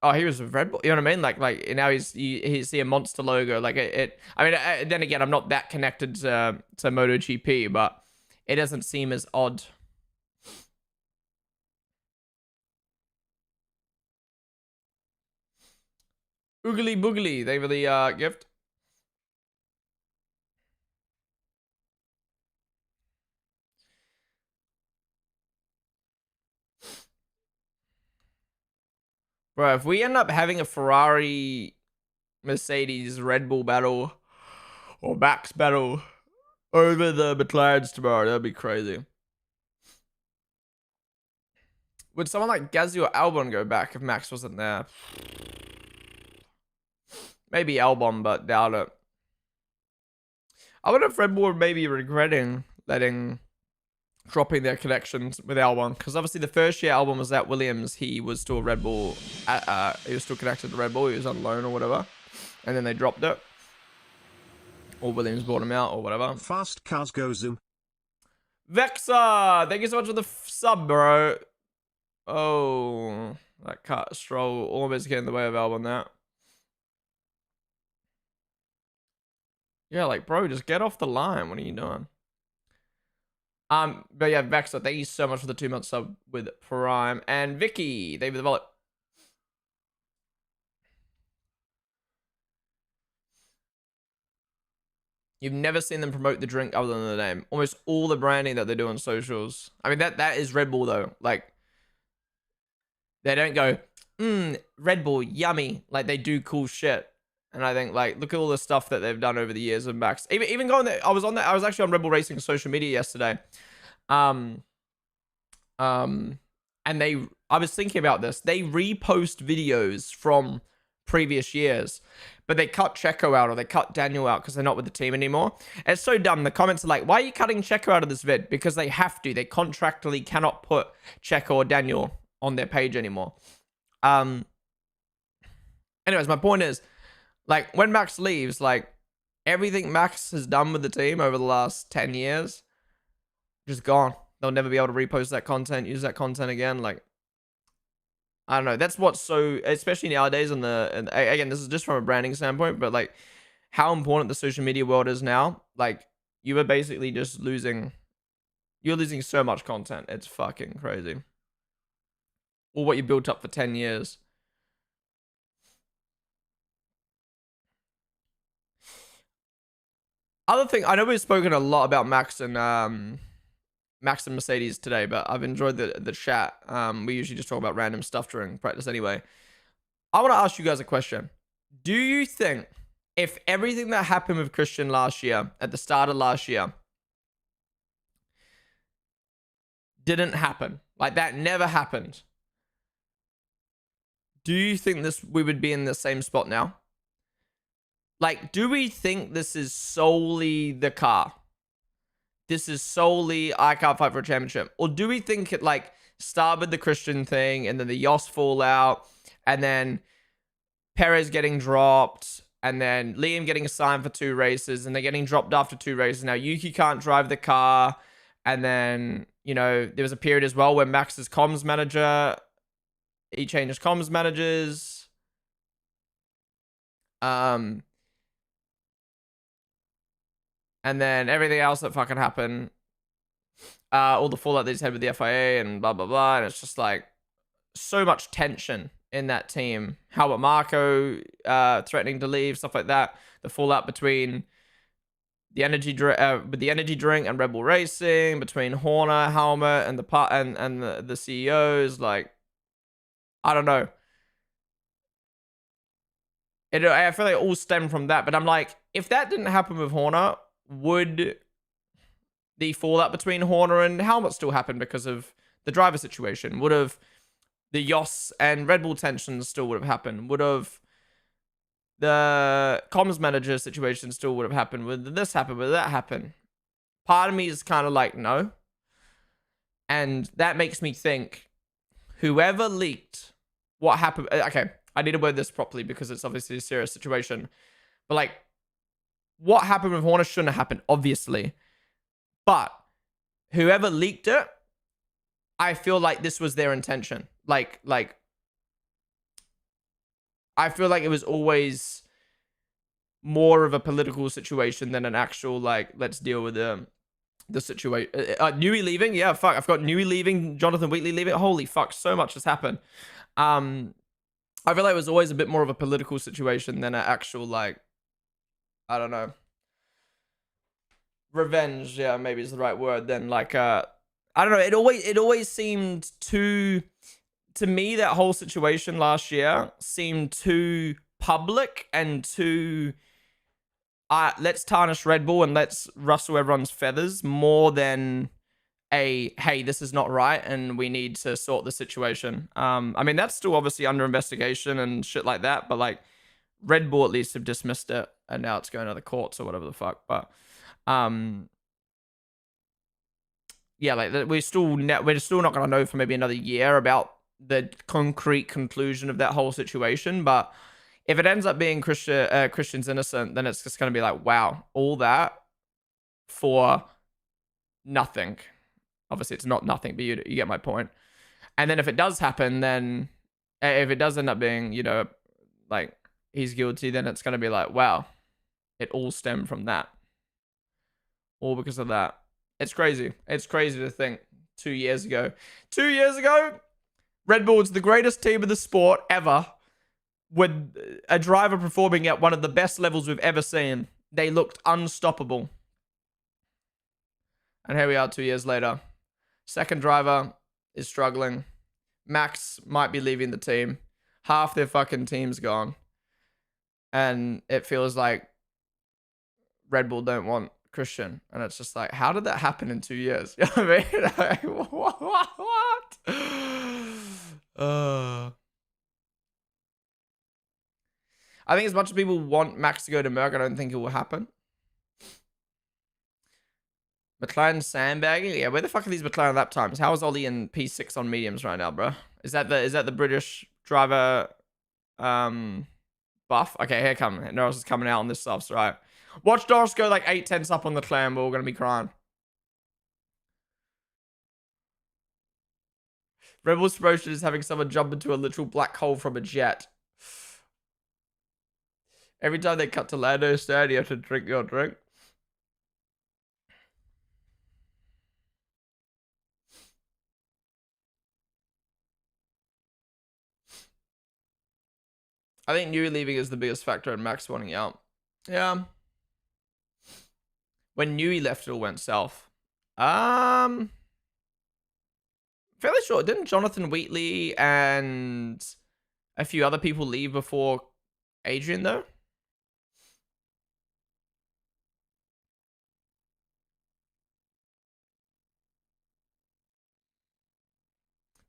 oh, he was with Red Bull. You know what I mean? Like now you see a monster logo. Like it I mean, then again, I'm not that connected to MotoGP, but it doesn't seem as odd. Oogly boogly, thank you for the gift. Bro, if we end up having a Ferrari, Mercedes, Red Bull battle or Max battle over the McLarens tomorrow, that'd be crazy. Would someone like Gasly or Albon go back if Max wasn't there? Maybe Albon, but doubt it. I wonder if Red Bull were maybe regretting dropping their connections with Albon, because obviously the first year Albon was at Williams, he was still Red Bull. He was still connected to Red Bull. He was on loan or whatever, and then they dropped it, or Williams bought him out or whatever. Fast cars go zoom. Vexa, thank you so much for the sub, bro. Oh, that cut stroll almost getting in the way of Albon there. Yeah, like, bro, just get off the line. What are you doing? But yeah, Vexa, thank you so much for the 2-month sub with Prime. And Vicky, thank you for the wallet. You've never seen them promote the drink other than the name. Almost all the branding that they do on socials. I mean, that is Red Bull though. Like, they don't go, Red Bull, yummy. Like, they do cool shit. And I think, like, look at all the stuff that they've done over the years of Max. Even going there, I was actually on Red Bull Racing social media yesterday. And I was thinking about this. They repost videos from previous years, but they cut Checo out or they cut Daniel out because they're not with the team anymore. And it's so dumb. The comments are like, why are you cutting Checo out of this vid? Because they have to. They contractually cannot put Checo or Daniel on their page anymore. Anyways, my point is, like, when Max leaves, like, everything Max has done with the team over the last 10 years, just gone. They'll never be able to repost that content, use that content again. Like, I don't know. That's what's so, especially nowadays and again, this is just from a branding standpoint, but like how important the social media world is now. Like, you are basically just losing so much content. It's fucking crazy. or what you built up for 10 years. Other thing, I know we've spoken a lot about Max and Mercedes today, but I've enjoyed the chat. We usually just talk about random stuff during practice anyway. I want to ask you guys a question. Do you think if everything that happened with Christian last year, at the start of last year, didn't happen, like that never happened, do you think we would be in the same spot now? Like, do we think this is solely the car? This is solely I can't fight for a championship? Or do we think it like started with the Christian thing and then the Yoss fallout and then Perez getting dropped and then Liam getting assigned for 2 races and they're getting dropped after 2 races. Now Yuki can't drive the car. And then, you know, there was a period as well where Max's comms manager, he changed comms managers. And then everything else that fucking happened, all the fallout that he's had with the FIA and blah, blah, blah. And it's just like so much tension in that team. How about Marco threatening to leave, stuff like that. The fallout between the energy drink and Red Bull Racing, between Horner, Helmut, and the CEOs. Like, I don't know. I feel like it all stemmed from that. But I'm like, if that didn't happen with Horner, would the fallout between Horner and Helmut still happen because of the driver situation? Would have the Yoss and Red Bull tensions still would have happened? Would have the comms manager situation still would have happened? Would this happen? Would that happen? Part of me is kind of like, no. And that makes me think, whoever leaked what happened... Okay, I need to word this properly because it's obviously a serious situation. But like, what happened with Horner shouldn't have happened, obviously. But whoever leaked it, I feel like this was their intention. Like, I feel like it was always more of a political situation than an actual, like, let's deal with the situation. Newey leaving? Yeah, fuck. I've got Newey leaving, Jonathan Wheatley leaving. Holy fuck, so much has happened. I feel like it was always a bit more of a political situation than an actual, like, I don't know. Revenge, yeah, maybe is the right word. Then, like, I don't know. It always seemed to me, that whole situation last year seemed too public and too let's tarnish Red Bull and let's rustle everyone's feathers more than hey, this is not right and we need to sort the situation. I mean, that's still obviously under investigation and shit like that, but like Red Bull at least have dismissed it and now it's going to the courts or whatever the fuck. But yeah, like we're still not going to know for maybe another year about the concrete conclusion of that whole situation. But if it ends up being Christian's innocent, then it's just going to be like, wow, all that for nothing. Obviously, it's not nothing, but you get my point. And then if it does happen, then if it does end up being, you know, like he's guilty, then it's going to be like, wow, it all stemmed from that. All because of that. It's crazy. It's crazy to think 2 years ago. 2 years ago, Red Bull was the greatest team in the sport ever. With a driver performing at one of the best levels we've ever seen. They looked unstoppable. And here we are 2 years later. Second driver is struggling. Max might be leaving the team. Half their fucking team's gone. And it feels like Red Bull don't want Christian. And it's just like, how did that happen in 2 years? You know what I mean? Like, what? I think as much as people want Max to go to Merc, I don't think it will happen. McLaren sandbagging? Yeah, where the fuck are these McLaren lap times? How is Ollie in P6 on mediums right now, bro? Is that the British driver buff? Okay, here come. Norris is coming out on this stuff, right? Watch Norris go like 8/10 up on the clan, but we're gonna be crying. Red Bull's promotion is having someone jump into a literal black hole from a jet. Every time they cut to Lando stand, you have to drink your drink. I think Newey leaving is the biggest factor in Max wanting out. Yeah. When Newey left, it all went south. Fairly sure. Didn't Jonathan Wheatley and a few other people leave before Adrian, though?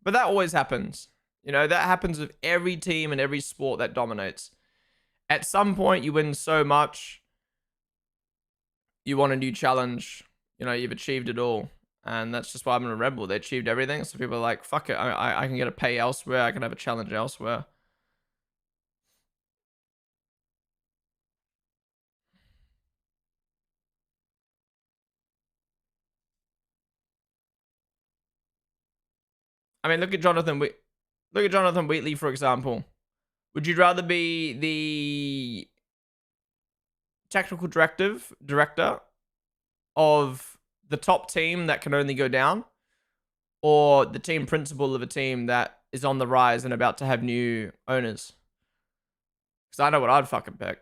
But that always happens. You know, that happens with every team and every sport that dominates. At some point, you win so much, you want a new challenge. You know, you've achieved it all. And that's just why I'm a Red Bull. They achieved everything. So people are like, fuck it. I can get a pay elsewhere. I can have a challenge elsewhere. I mean, look at Jonathan Wheatley, for example. Would you rather be the technical director of the top team that can only go down, or the team principal of a team that is on the rise and about to have new owners? Because I know what I'd fucking pick.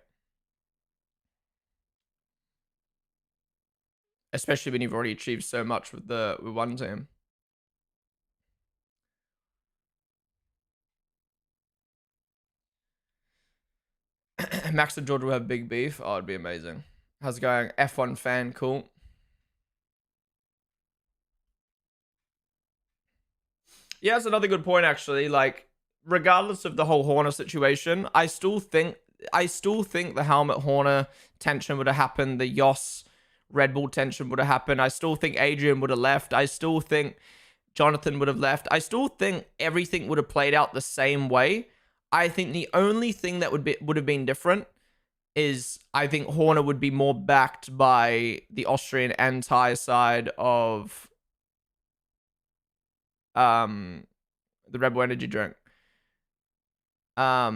Especially when you've already achieved so much with one team. Max and George will have big beef. Oh, it'd be amazing. How's it going? F1 fan, cool. Yeah, that's another good point, actually. Like, regardless of the whole Horner situation, I still think the Helmut Horner tension would have happened. The Yoss Red Bull tension would have happened. I still think Adrian would have left. I still think Jonathan would have left. I still think everything would have played out the same way. I think the only thing that would have been different is I think Horner would be more backed by the Austrian anti side of the Red Bull energy drink. I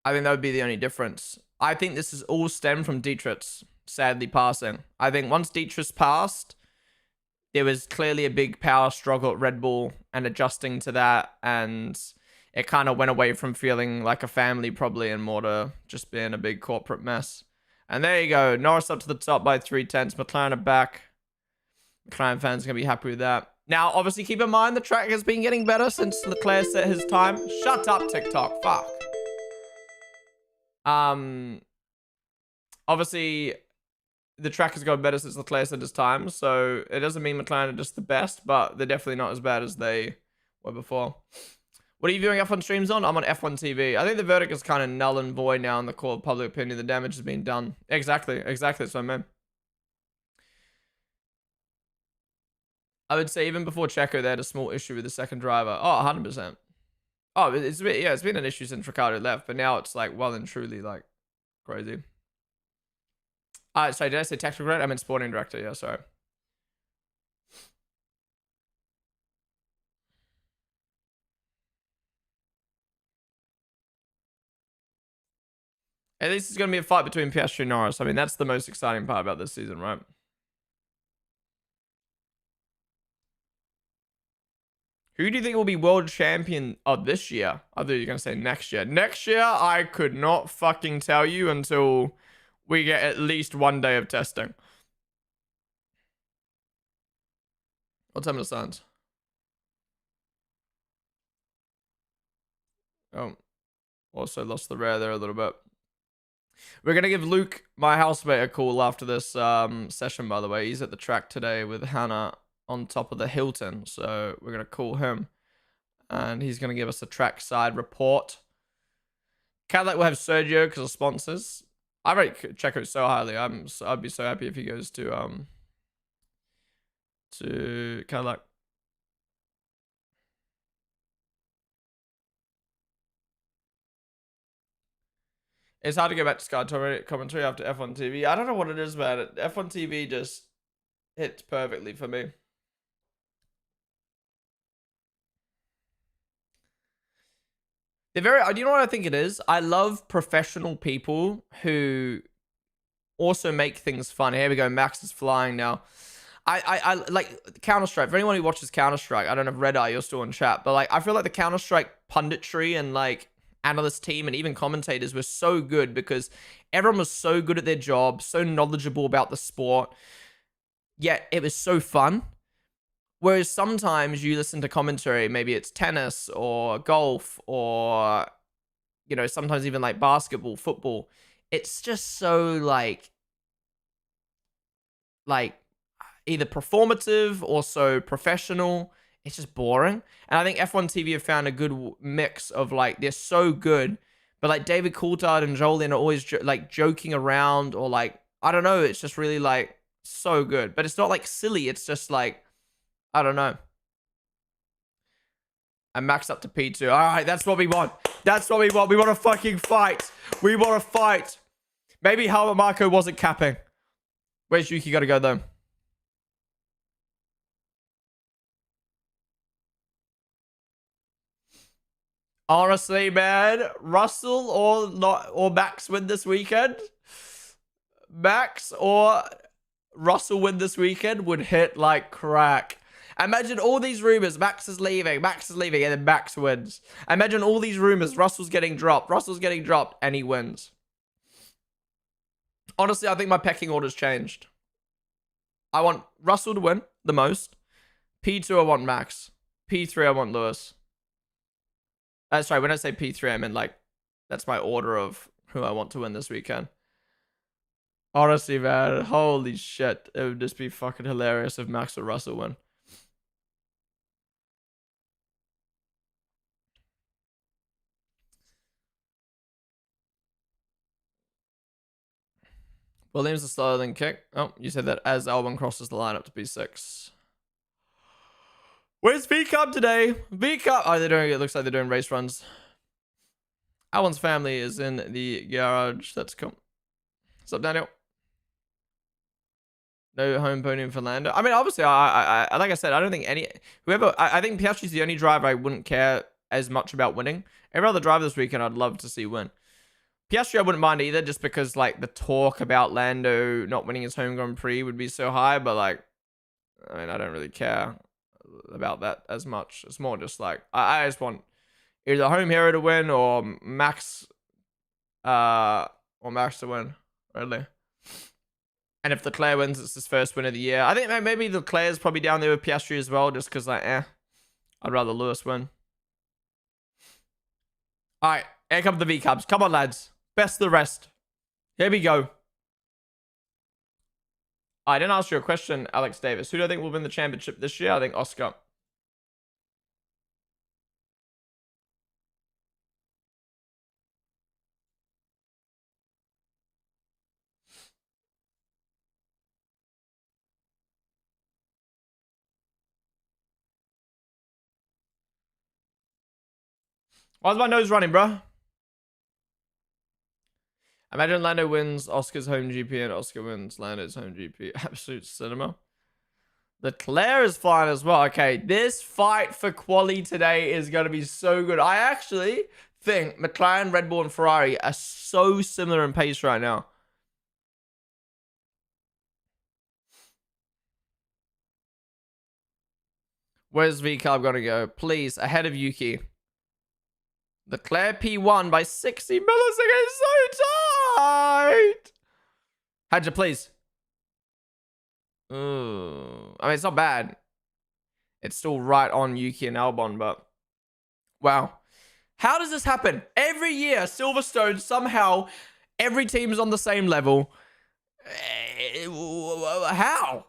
think that would be the only difference. I think this is all stemmed from Dietrich's sadly passing. I think once Dietrich passed, there was clearly a big power struggle at Red Bull and adjusting to that, and it kind of went away from feeling like a family probably and more to just being a big corporate mess. And there you go. Norris up to the top by 3/10. McLaren are back. McLaren fans are going to be happy with that. Now, obviously, keep in mind the track has been getting better since Leclerc set his time. Shut up, TikTok. Fuck. Obviously, the track has got better since Leclerc set his time, so it doesn't mean McLaren are just the best, but they're definitely not as bad as they were before. What are you viewing F1 streams on? I'm on F1 TV. I think the verdict is kind of null and void now in the court of public opinion. The damage has been done. Exactly. That's what I meant. I would say even before Checo, they had a small issue with the second driver. Oh, 100%. Oh, it's been an issue since Ricciardo left, but now it's like well and truly like crazy. Sorry, did I say tactical director? I meant sporting director. Yeah, sorry. At least it's going to be a fight between Piastri and Norris. I mean, that's the most exciting part about this season, right? Who do you think will be world champion of this year? I thought you were going to say next year. Next year, I could not fucking tell you until we get at least one day of testing. What time of the Suns? Oh, also lost the rare there a little bit. We're going to give Luke, my housemate, a call after this session, by the way. He's at the track today with Hannah on top of the Hilton. So we're going to call him. And he's going to give us a trackside report. Cadillac will have Sergio because of sponsors. I rate Checo so highly. I'd be so happy if he goes to Cadillac. It's hard to go back to Sky commentary after F1 TV. I don't know what it is about it. F1 TV just hits perfectly for me. They're very. Do you know what I think it is? I love professional people who also make things fun. Here we go. Max is flying now. I like Counter-Strike. For anyone who watches Counter-Strike, I don't know if Red Eye, you're still in chat, but like I feel like the Counter-Strike punditry and like analyst team and even commentators were so good because everyone was so good at their job, so knowledgeable about the sport, yet it was so fun. Whereas sometimes you listen to commentary, maybe it's tennis or golf or, you know, sometimes even like basketball, football. It's just so like either performative or so professional. It's just boring. And I think F1 TV have found a good mix of like, they're so good, but like David Coulthard and Jolien are always like joking around or like, I don't know. It's just really like so good, but it's not like silly. It's just like, I don't know. I maxed up to P2. All right, that's what we want. That's what we want. We want to fucking fight. We want to fight. Maybe Helmut Marko wasn't capping. Where's Yuki got to go though? Honestly, man, Russell or Max win this weekend. Max or Russell win this weekend would hit like crack. Imagine all these rumors. Max is leaving, and then Max wins. Imagine all these rumors. Russell's getting dropped, and he wins. Honestly, I think my pecking order's changed. I want Russell to win the most. P2, I want Max. P3, I want Lewis. Sorry, when I say P3, I mean like, that's my order of who I want to win this weekend. Honestly, man, holy shit. It would just be fucking hilarious if Max or Russell win. Williams is slower than Kick. Oh, you said that as Albon crosses the line up to P6. Where's V-Cup today? V-Cup. Oh, they're doing, it looks like they're doing race runs. Albon's family is in the garage. That's cool. What's up, Daniel? No home podium for Lando. I mean, obviously, I like I said, I don't think I think Piastri's the only driver I wouldn't care as much about winning. Every other driver this weekend, I'd love to see win. Piastri, I wouldn't mind either, just because like the talk about Lando not winning his home Grand Prix would be so high. But like, I mean, I don't really care about that as much. It's more just like I just want either home hero to win or Max to win, really. And if Leclerc wins, it's his first win of the year. I think maybe Leclerc's probably down there with Piastri as well, just because like, I'd rather Lewis win. All right, here come the V-Cubs. Come on, lads. Best of the rest. Here we go. I didn't ask you a question, Alex Davis. Who do I think will win the championship this year? I think Oscar. Why's my nose running, bro? Imagine Lando wins Oscar's home GP and Oscar wins Lando's home GP. Absolute cinema. Leclerc is flying as well. Okay, this fight for quali today is going to be so good. I actually think McLaren, Red Bull, and Ferrari are so similar in pace right now. Where's V-Carb going to go? Please, ahead of Yuki. Leclerc P1 by 60 milliseconds. So tight. How'd you please? Ooh. I mean, it's not bad. It's still right on Yuki and Albon, but wow. How does this happen? Every year, Silverstone, somehow, every team is on the same level. How?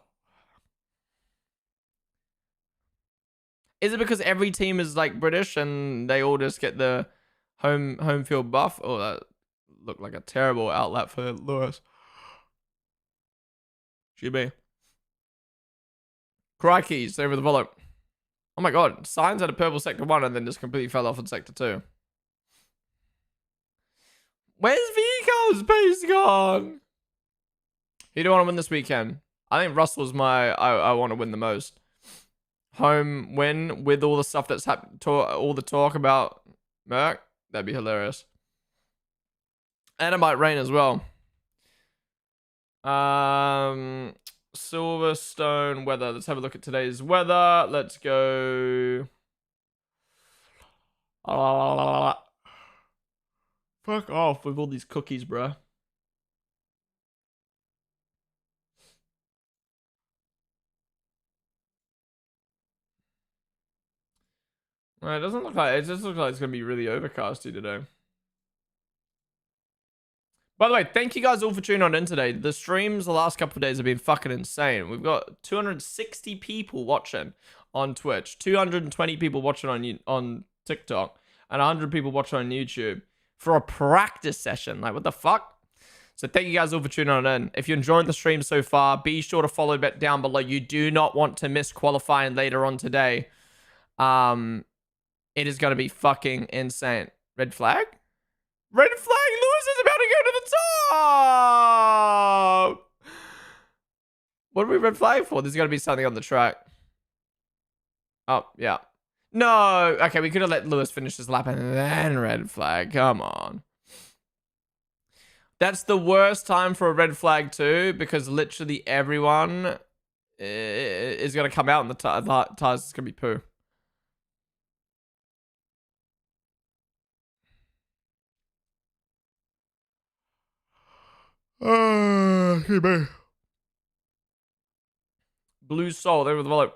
Is it because every team is like British and they all just get the home field buff? Oh, that looked like a terrible outlet for Lewis. GB. Crikey, over the volley. Oh my god, Sainz had a purple sector 1 and then just completely fell off in sector 2. Where's Vico's pace gone? Who do you want to win this weekend? I think Russell's I want to win the most. Home win with all the stuff that's happened, all the talk about Merc. That'd be hilarious. And it might rain as well. Silverstone weather. Let's have a look at today's weather. Let's go. Fuck off with all these cookies, bruh. It doesn't look like it. Just looks like it's gonna be really overcasty today. By the way, thank you guys all for tuning on in today. The streams the last couple of days have been fucking insane. We've got 260 people watching on Twitch, 220 people watching on TikTok, and 100 people watching on YouTube for a practice session. Like, what the fuck? So thank you guys all for tuning on in. If you're enjoying the stream so far, be sure to follow it down below. You do not want to miss qualifying later on today. It is going to be fucking insane. Red flag? Red flag! Lewis is about to go to the top! What are we red flag for? There's got to be something on the track. Oh, yeah. No! Okay, we could have let Lewis finish his lap and then red flag. Come on. That's the worst time for a red flag too, because literally everyone is going to come out and the tires is going to be poo. Okay, man. Blue Soul, there with the wallet.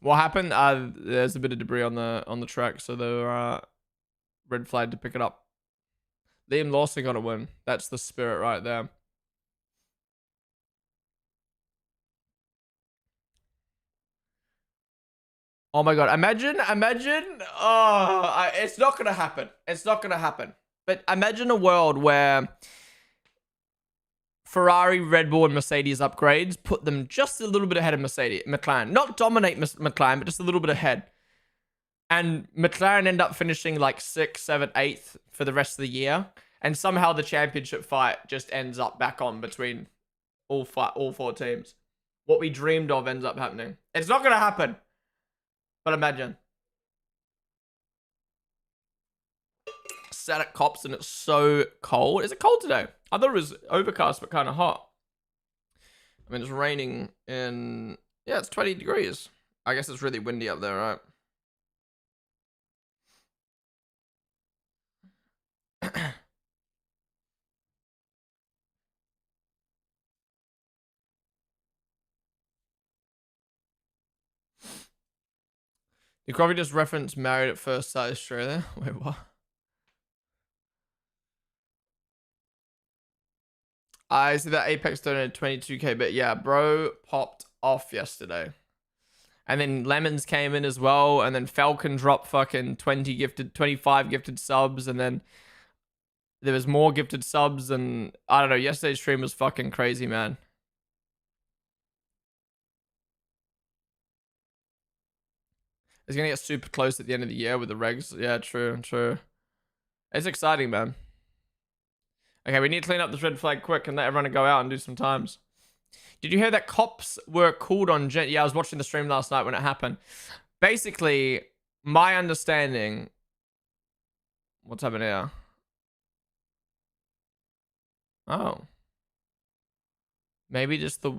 What happened? There's a bit of debris on the track, so they're red flag to pick it up. Liam Lawson got to win. That's the spirit right there. Oh my god! Imagine. Oh, it's not gonna happen. It's not gonna happen. But imagine a world where Ferrari, Red Bull, and Mercedes upgrades put them just a little bit ahead of McLaren. Not dominate McLaren, but just a little bit ahead. And McLaren end up finishing like 6th, 7th, 8th for the rest of the year. And somehow the championship fight just ends up back on between all 4 teams. What we dreamed of ends up happening. It's not going to happen. But imagine. Sat at Cops and it's so cold. Is it cold today? I thought it was overcast but kind of hot. I mean, it's raining in... Yeah, it's 20 degrees. I guess it's really windy up there, right? You probably just referenced Married at First Sight Australia. Wait, what? I see that Apex donated 22k, but yeah, bro popped off yesterday. And then Lemons came in as well, and then Falcon dropped fucking 25 gifted subs, and then there was more gifted subs, and I don't know, yesterday's stream was fucking crazy, man. It's gonna get super close at the end of the year with the regs. Yeah, true. It's exciting, man. Okay, we need to clean up this red flag quick and let everyone go out and do some times. Did you hear that cops were called on Gen? Yeah, I was watching the stream last night when it happened. Basically, my understanding... What's happening here? Oh. Maybe just the...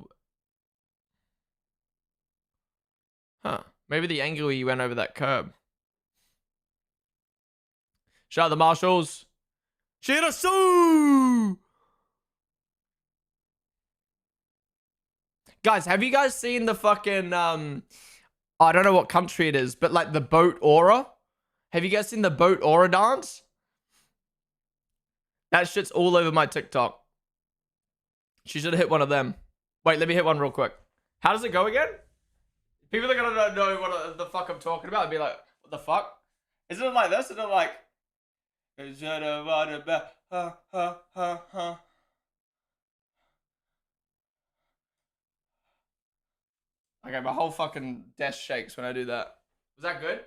Huh. Maybe the angle you went over that curb. Shout out the marshals. Shirasu! Guys, have you guys seen the fucking, I don't know what country it is, but like the boat aura? Have you guys seen the boat aura dance? That shit's all over my TikTok. She should have hit one of them. Wait, let me hit one real quick. How does it go again? People are gonna know what the fuck I'm talking about and be like, what the fuck? Isn't it like this? Isn't it like... Okay, my whole fucking desk shakes when I do that. Was that good?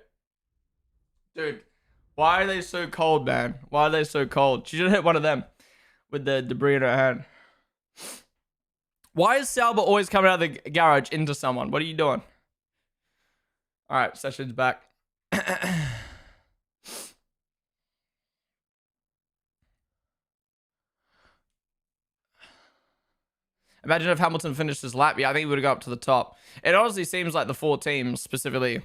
Dude, why are they so cold, man? Why are they so cold? She should have hit one of them with the debris in her hand. Why is Salva always coming out of the garage into someone? What are you doing? All right, session's back. Imagine if Hamilton finished his lap. Yeah, I think he would have got up to the top. It honestly seems like the 4 teams specifically.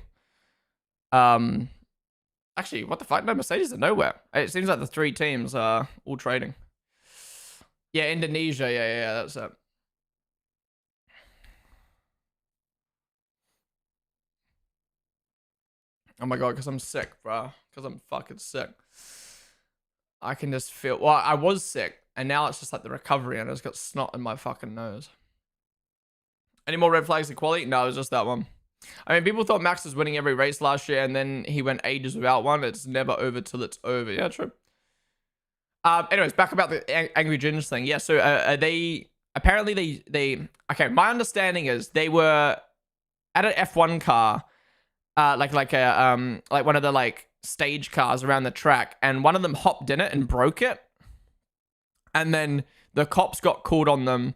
Actually, what the fuck? No, Mercedes are nowhere. It seems like the 3 teams are all trading. Yeah, Indonesia. Yeah, that's it. Oh my god, because I'm sick, bro. Because I'm fucking sick. I can just feel. Well, I was sick, and now it's just like the recovery, and I just got snot in my fucking nose. Any more red flags in quality? No, it was just that one. I mean, people thought Max was winning every race last year, and then he went ages without one. It's never over till it's over. Yeah, true. Anyways, back about the Angry Gins thing. Yeah, so they apparently they okay. My understanding is they were at an F1 car, like one of the like stage cars around the track, and one of them hopped in it and broke it, and then the cops got called on them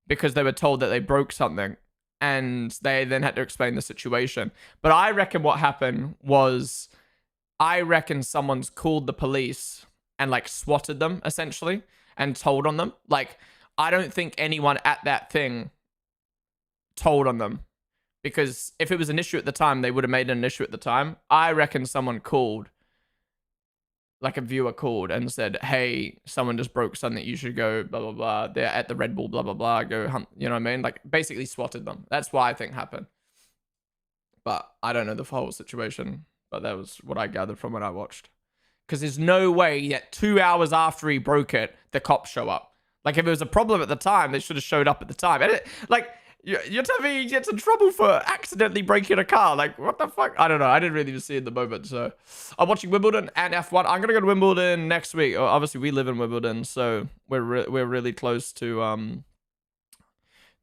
because they were told that they broke something, and they then had to explain the situation. But I reckon what happened was, I reckon someone's called the police and like swatted them essentially and told on them. Like, I don't think anyone at that thing told on them, because if it was an issue at the time, they would have made it an issue at the time. I reckon someone called, like a viewer called and said, hey, someone just broke something, you should go blah blah blah, they're at the Red Bull blah blah blah, go hunt, you know what I mean? Like, basically swatted them. That's what I think happened, but I don't know the whole situation. But that was what I gathered from what I watched. Because there's no way that 2 hours after he broke it, the cops show up. Like, if it was a problem at the time, they should have showed up at the time. And like, you're telling me he gets in trouble for accidentally breaking a car? Like, what the fuck? I don't know. I didn't really see it in the moment. So I'm watching Wimbledon and F1. I'm gonna go to Wimbledon next week. Obviously, we live in Wimbledon, so we're really close to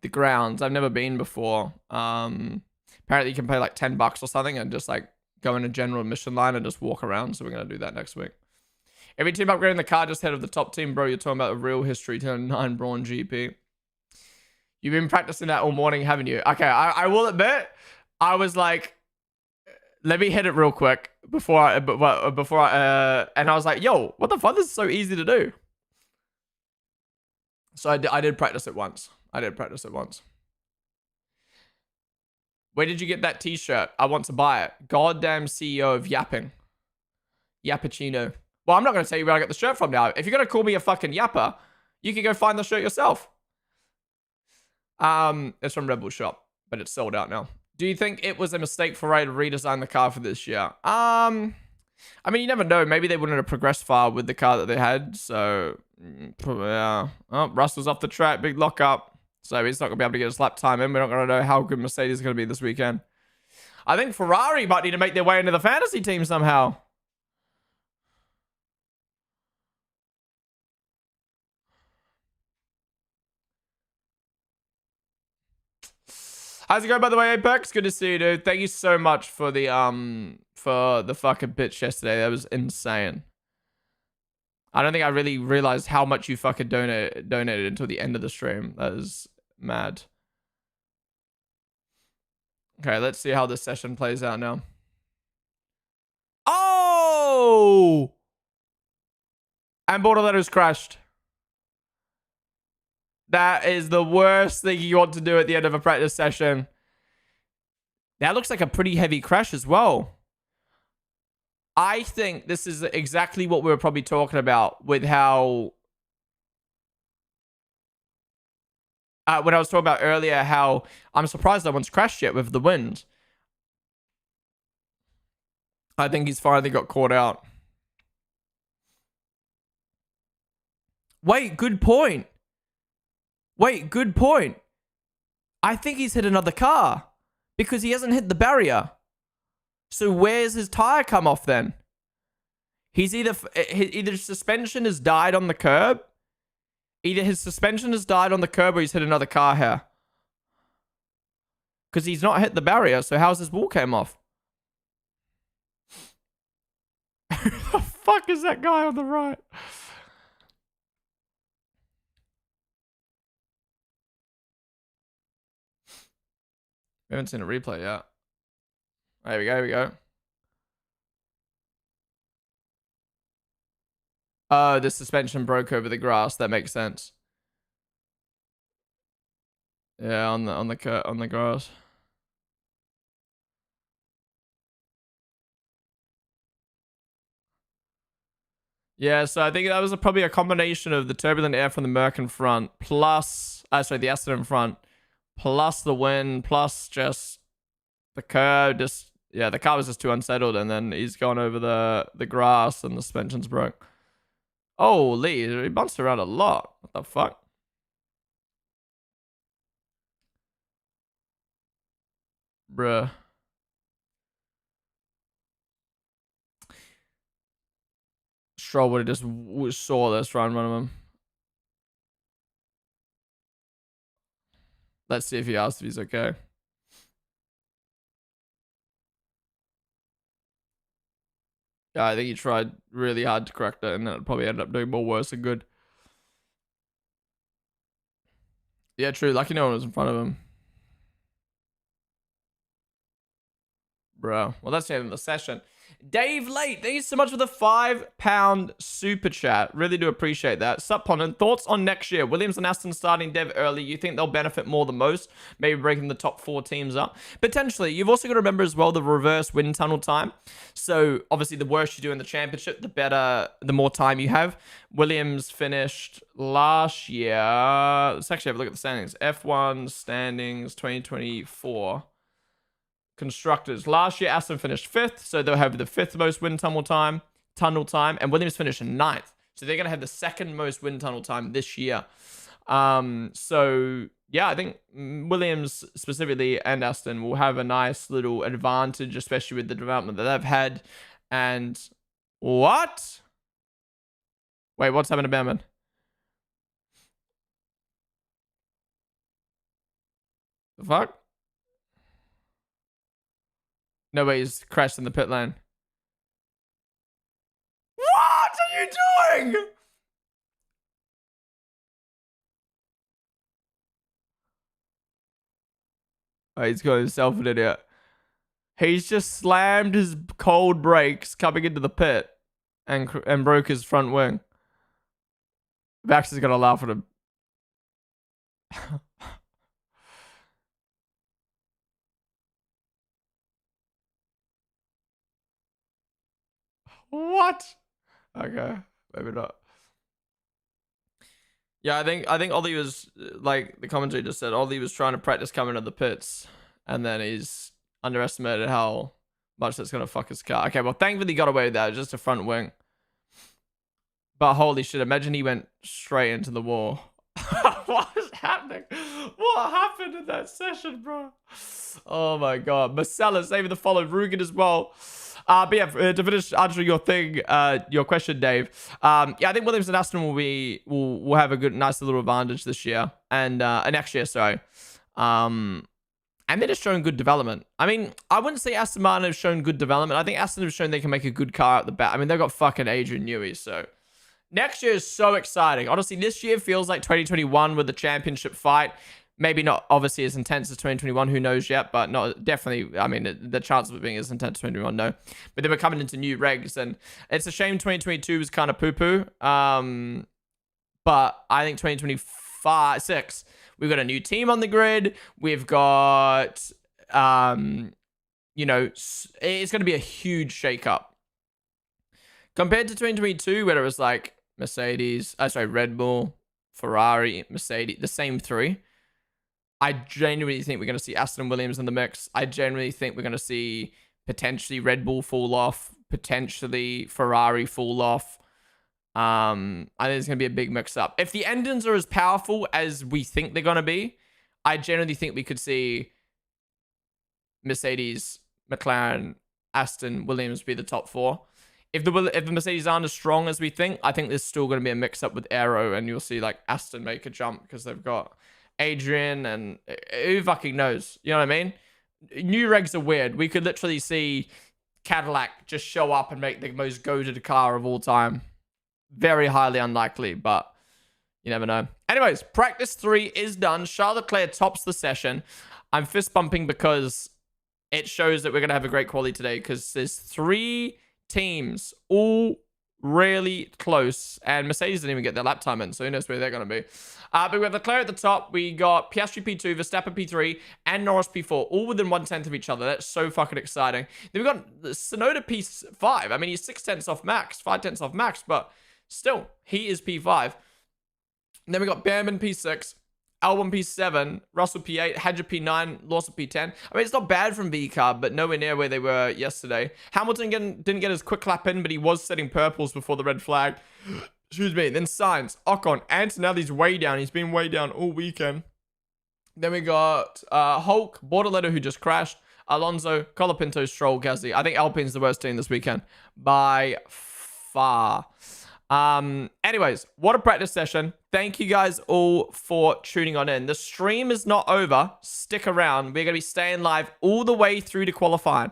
the grounds. I've never been before. Apparently, you can pay like $10 or something and just like go in a general admission line and just walk around. So we're going to do that next week. Every team upgrading the car just ahead of the top team, bro. You're talking about a real history 9 Braun GP. You've been practicing that all morning, haven't you? Okay, I will admit, I was like, let me hit it real quick before I, and I was like, yo, what the fuck? This is so easy to do. So I did practice it once. Where did you get that t-shirt? I want to buy it. Goddamn CEO of yapping. Yappuccino. Well, I'm not going to tell you where I got the shirt from now. If you're going to call me a fucking yapper, you can go find the shirt yourself. It's from Red Bull Shop, but it's sold out now. Do you think it was a mistake for Ray to redesign the car for this year? I mean, you never know. Maybe they wouldn't have progressed far with the car that they had. So, yeah. Oh, Russell's off the track. Big lockup. So he's not going to be able to get his lap time in. We're not going to know how good Mercedes is going to be this weekend. I think Ferrari might need to make their way into the fantasy team somehow. How's it going, by the way, Apex? Good to see you, dude. Thank you so much for the fucking bitch yesterday. That was insane. I don't think I really realized how much you fucking donated until the end of the stream. That is mad. Okay, let's see how this session plays out now. Oh! And Borderletter's crashed. That is the worst thing you want to do at the end of a practice session. That looks like a pretty heavy crash as well. I think this is exactly what we were probably talking about with how... when I was talking about earlier how I'm surprised no one's crashed yet with the wind. I think he's finally got caught out. Wait, good point. I think he's hit another car because he hasn't hit the barrier. So where's his tire come off then? He's either his suspension has died on the curb. Either his suspension has died on the curb or he's hit another car here. Because he's not hit the barrier, so how's his wall came off? Who the fuck is that guy on the right? We haven't seen a replay yet. There we go. Oh, the suspension broke over the grass. That makes sense. Yeah, on the grass. Yeah, so I think that was probably a combination of the turbulent air from the Merkin front, plus, sorry, the Essendon front, plus the wind, plus just the curve. Just yeah, the car was just too unsettled, and then he's gone over the grass, and the suspension's broke. Holy, he bounced around a lot. What the fuck? Bruh. Stroll would have just saw this right in front of him. Let's see if he asks if he's okay. Yeah, I think he tried really hard to correct it, and it probably ended up doing more worse than good. Yeah, true. Lucky no one was in front of him. Bro. Well, that's the end of the session. Dave Late, thank you so much for the £5 super chat. Really do appreciate that. Sup, Ponden, thoughts on next year? Williams and Aston starting dev early. You think they'll benefit more than most? Maybe breaking the top 4 teams up? Potentially. You've also got to remember as well the reverse wind tunnel time. So, obviously, the worse you do in the championship, the more time you have. Williams finished last year. Let's actually have a look at the standings. F1 standings 2024. Constructors. Last year, Aston finished 5th, so they'll have the 5th most wind tunnel time, and Williams finished 9th. So they're going to have the 2nd most wind tunnel time this year. So, yeah, I think Williams specifically and Aston will have a nice little advantage, especially with the development that they've had. And what? Wait, what's happened to Behrman? The fuck? Nobody's crashed in the pit lane. What are you doing? Oh, he's got himself an idiot. He's just slammed his cold brakes coming into the pit and broke his front wing. Vax is gonna laugh at him. What? Okay, maybe not. Yeah, I think Ollie was, like the commentary just said, Ollie was trying to practice coming to the pits, and then he's underestimated how much that's gonna fuck his car. Okay, well, thankfully he got away with that. It was just a front wing. But holy shit, imagine he went straight into the wall. What is happening? What happened in that session, bro? Oh my god. Marcella saving the follow. Rugen as well. But yeah, to finish answering your question, Dave. Yeah, I think Williams and Aston will have a nice little advantage this year and next year. Sorry. And they're just showing good development. I mean, I wouldn't say Aston Martin have shown good development. I think Aston have shown they can make a good car at the back. I mean, they've got fucking Adrian Newey, so next year is so exciting. Honestly, this year feels like 2021 with the championship fight. Maybe not obviously as intense as 2021, who knows yet, but not definitely, I mean, the chances of it being as intense as 2021, no. But then we're coming into new regs, and it's a shame 2022 was kind of poo-poo. But I think 2025, we've got a new team on the grid. We've got, you know, it's going to be a huge shakeup. Compared to 2022, where it was like Red Bull, Ferrari, Mercedes, the same 3. I genuinely think we're going to see Aston Williams in the mix. I genuinely think we're going to see potentially Red Bull fall off, potentially Ferrari fall off. I think it's going to be a big mix-up. If the engines are as powerful as we think they're going to be, I genuinely think we could see Mercedes, McLaren, Aston, Williams be the top 4. If the Mercedes aren't as strong as we think, I think there's still going to be a mix-up with Aero, and you'll see like Aston make a jump because they've got Adrian, and who fucking knows? You know what I mean? New regs are weird. We could literally see Cadillac just show up and make the most goated car of all time. Very highly unlikely, but you never know. Anyways, practice 3 is done. Charles Leclerc tops the session. I'm fist bumping because it shows that we're going to have a great quality today, because there's 3 teams all really close. And Mercedes didn't even get their lap time in, so who knows where they're going to be. But we have Leclerc at the top. We got Piastri P2, Verstappen P3, and Norris P4, all within 1/10 of each other. That's so fucking exciting. Then we got Tsunoda P5. I mean, he's 6/10 off Max, 5/10 off Max, but still, he is P5. And then we got Bamman P6, Albon P7, Russell P8, Hadjar P9, Lawson P10. I mean, it's not bad from V-Carb, but nowhere near where they were yesterday. Hamilton didn't get his quick lap in, but he was setting purples before the red flag. Excuse me. Then Sainz, Ocon, Antonelli's way down. He's been way down all weekend. Then we got Hulk, Bortoletto, who just crashed, Alonso, Colapinto, Stroll, Gasly. I think Alpine's the worst team this weekend by far. Anyways, what a practice session. Thank you guys all for tuning on in. The stream is not over. Stick around. We're going to be staying live all the way through to qualifying.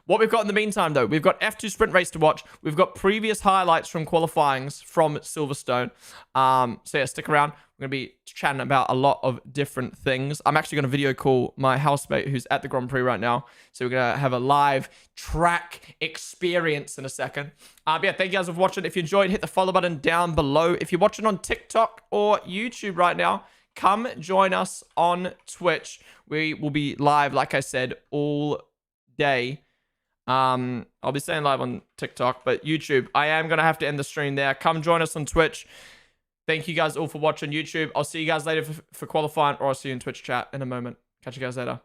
What we've got in the meantime, though, we've got F2 sprint race to watch. We've got previous highlights from qualifyings from Silverstone. So yeah, stick around. We're going to be chatting about a lot of different things. I'm actually going to video call my housemate who's at the Grand Prix right now. So we're going to have a live track experience in a second. But yeah, thank you guys for watching. If you enjoyed, hit the follow button down below. If you're watching on TikTok or YouTube right now, come join us on Twitch. We will be live, like I said, all day. I'll be staying live on TikTok, but YouTube, I am going to have to end the stream there. Come join us on Twitch. Thank you guys all for watching YouTube. I'll see you guys later for qualifying, or I'll see you in Twitch chat in a moment. Catch you guys later.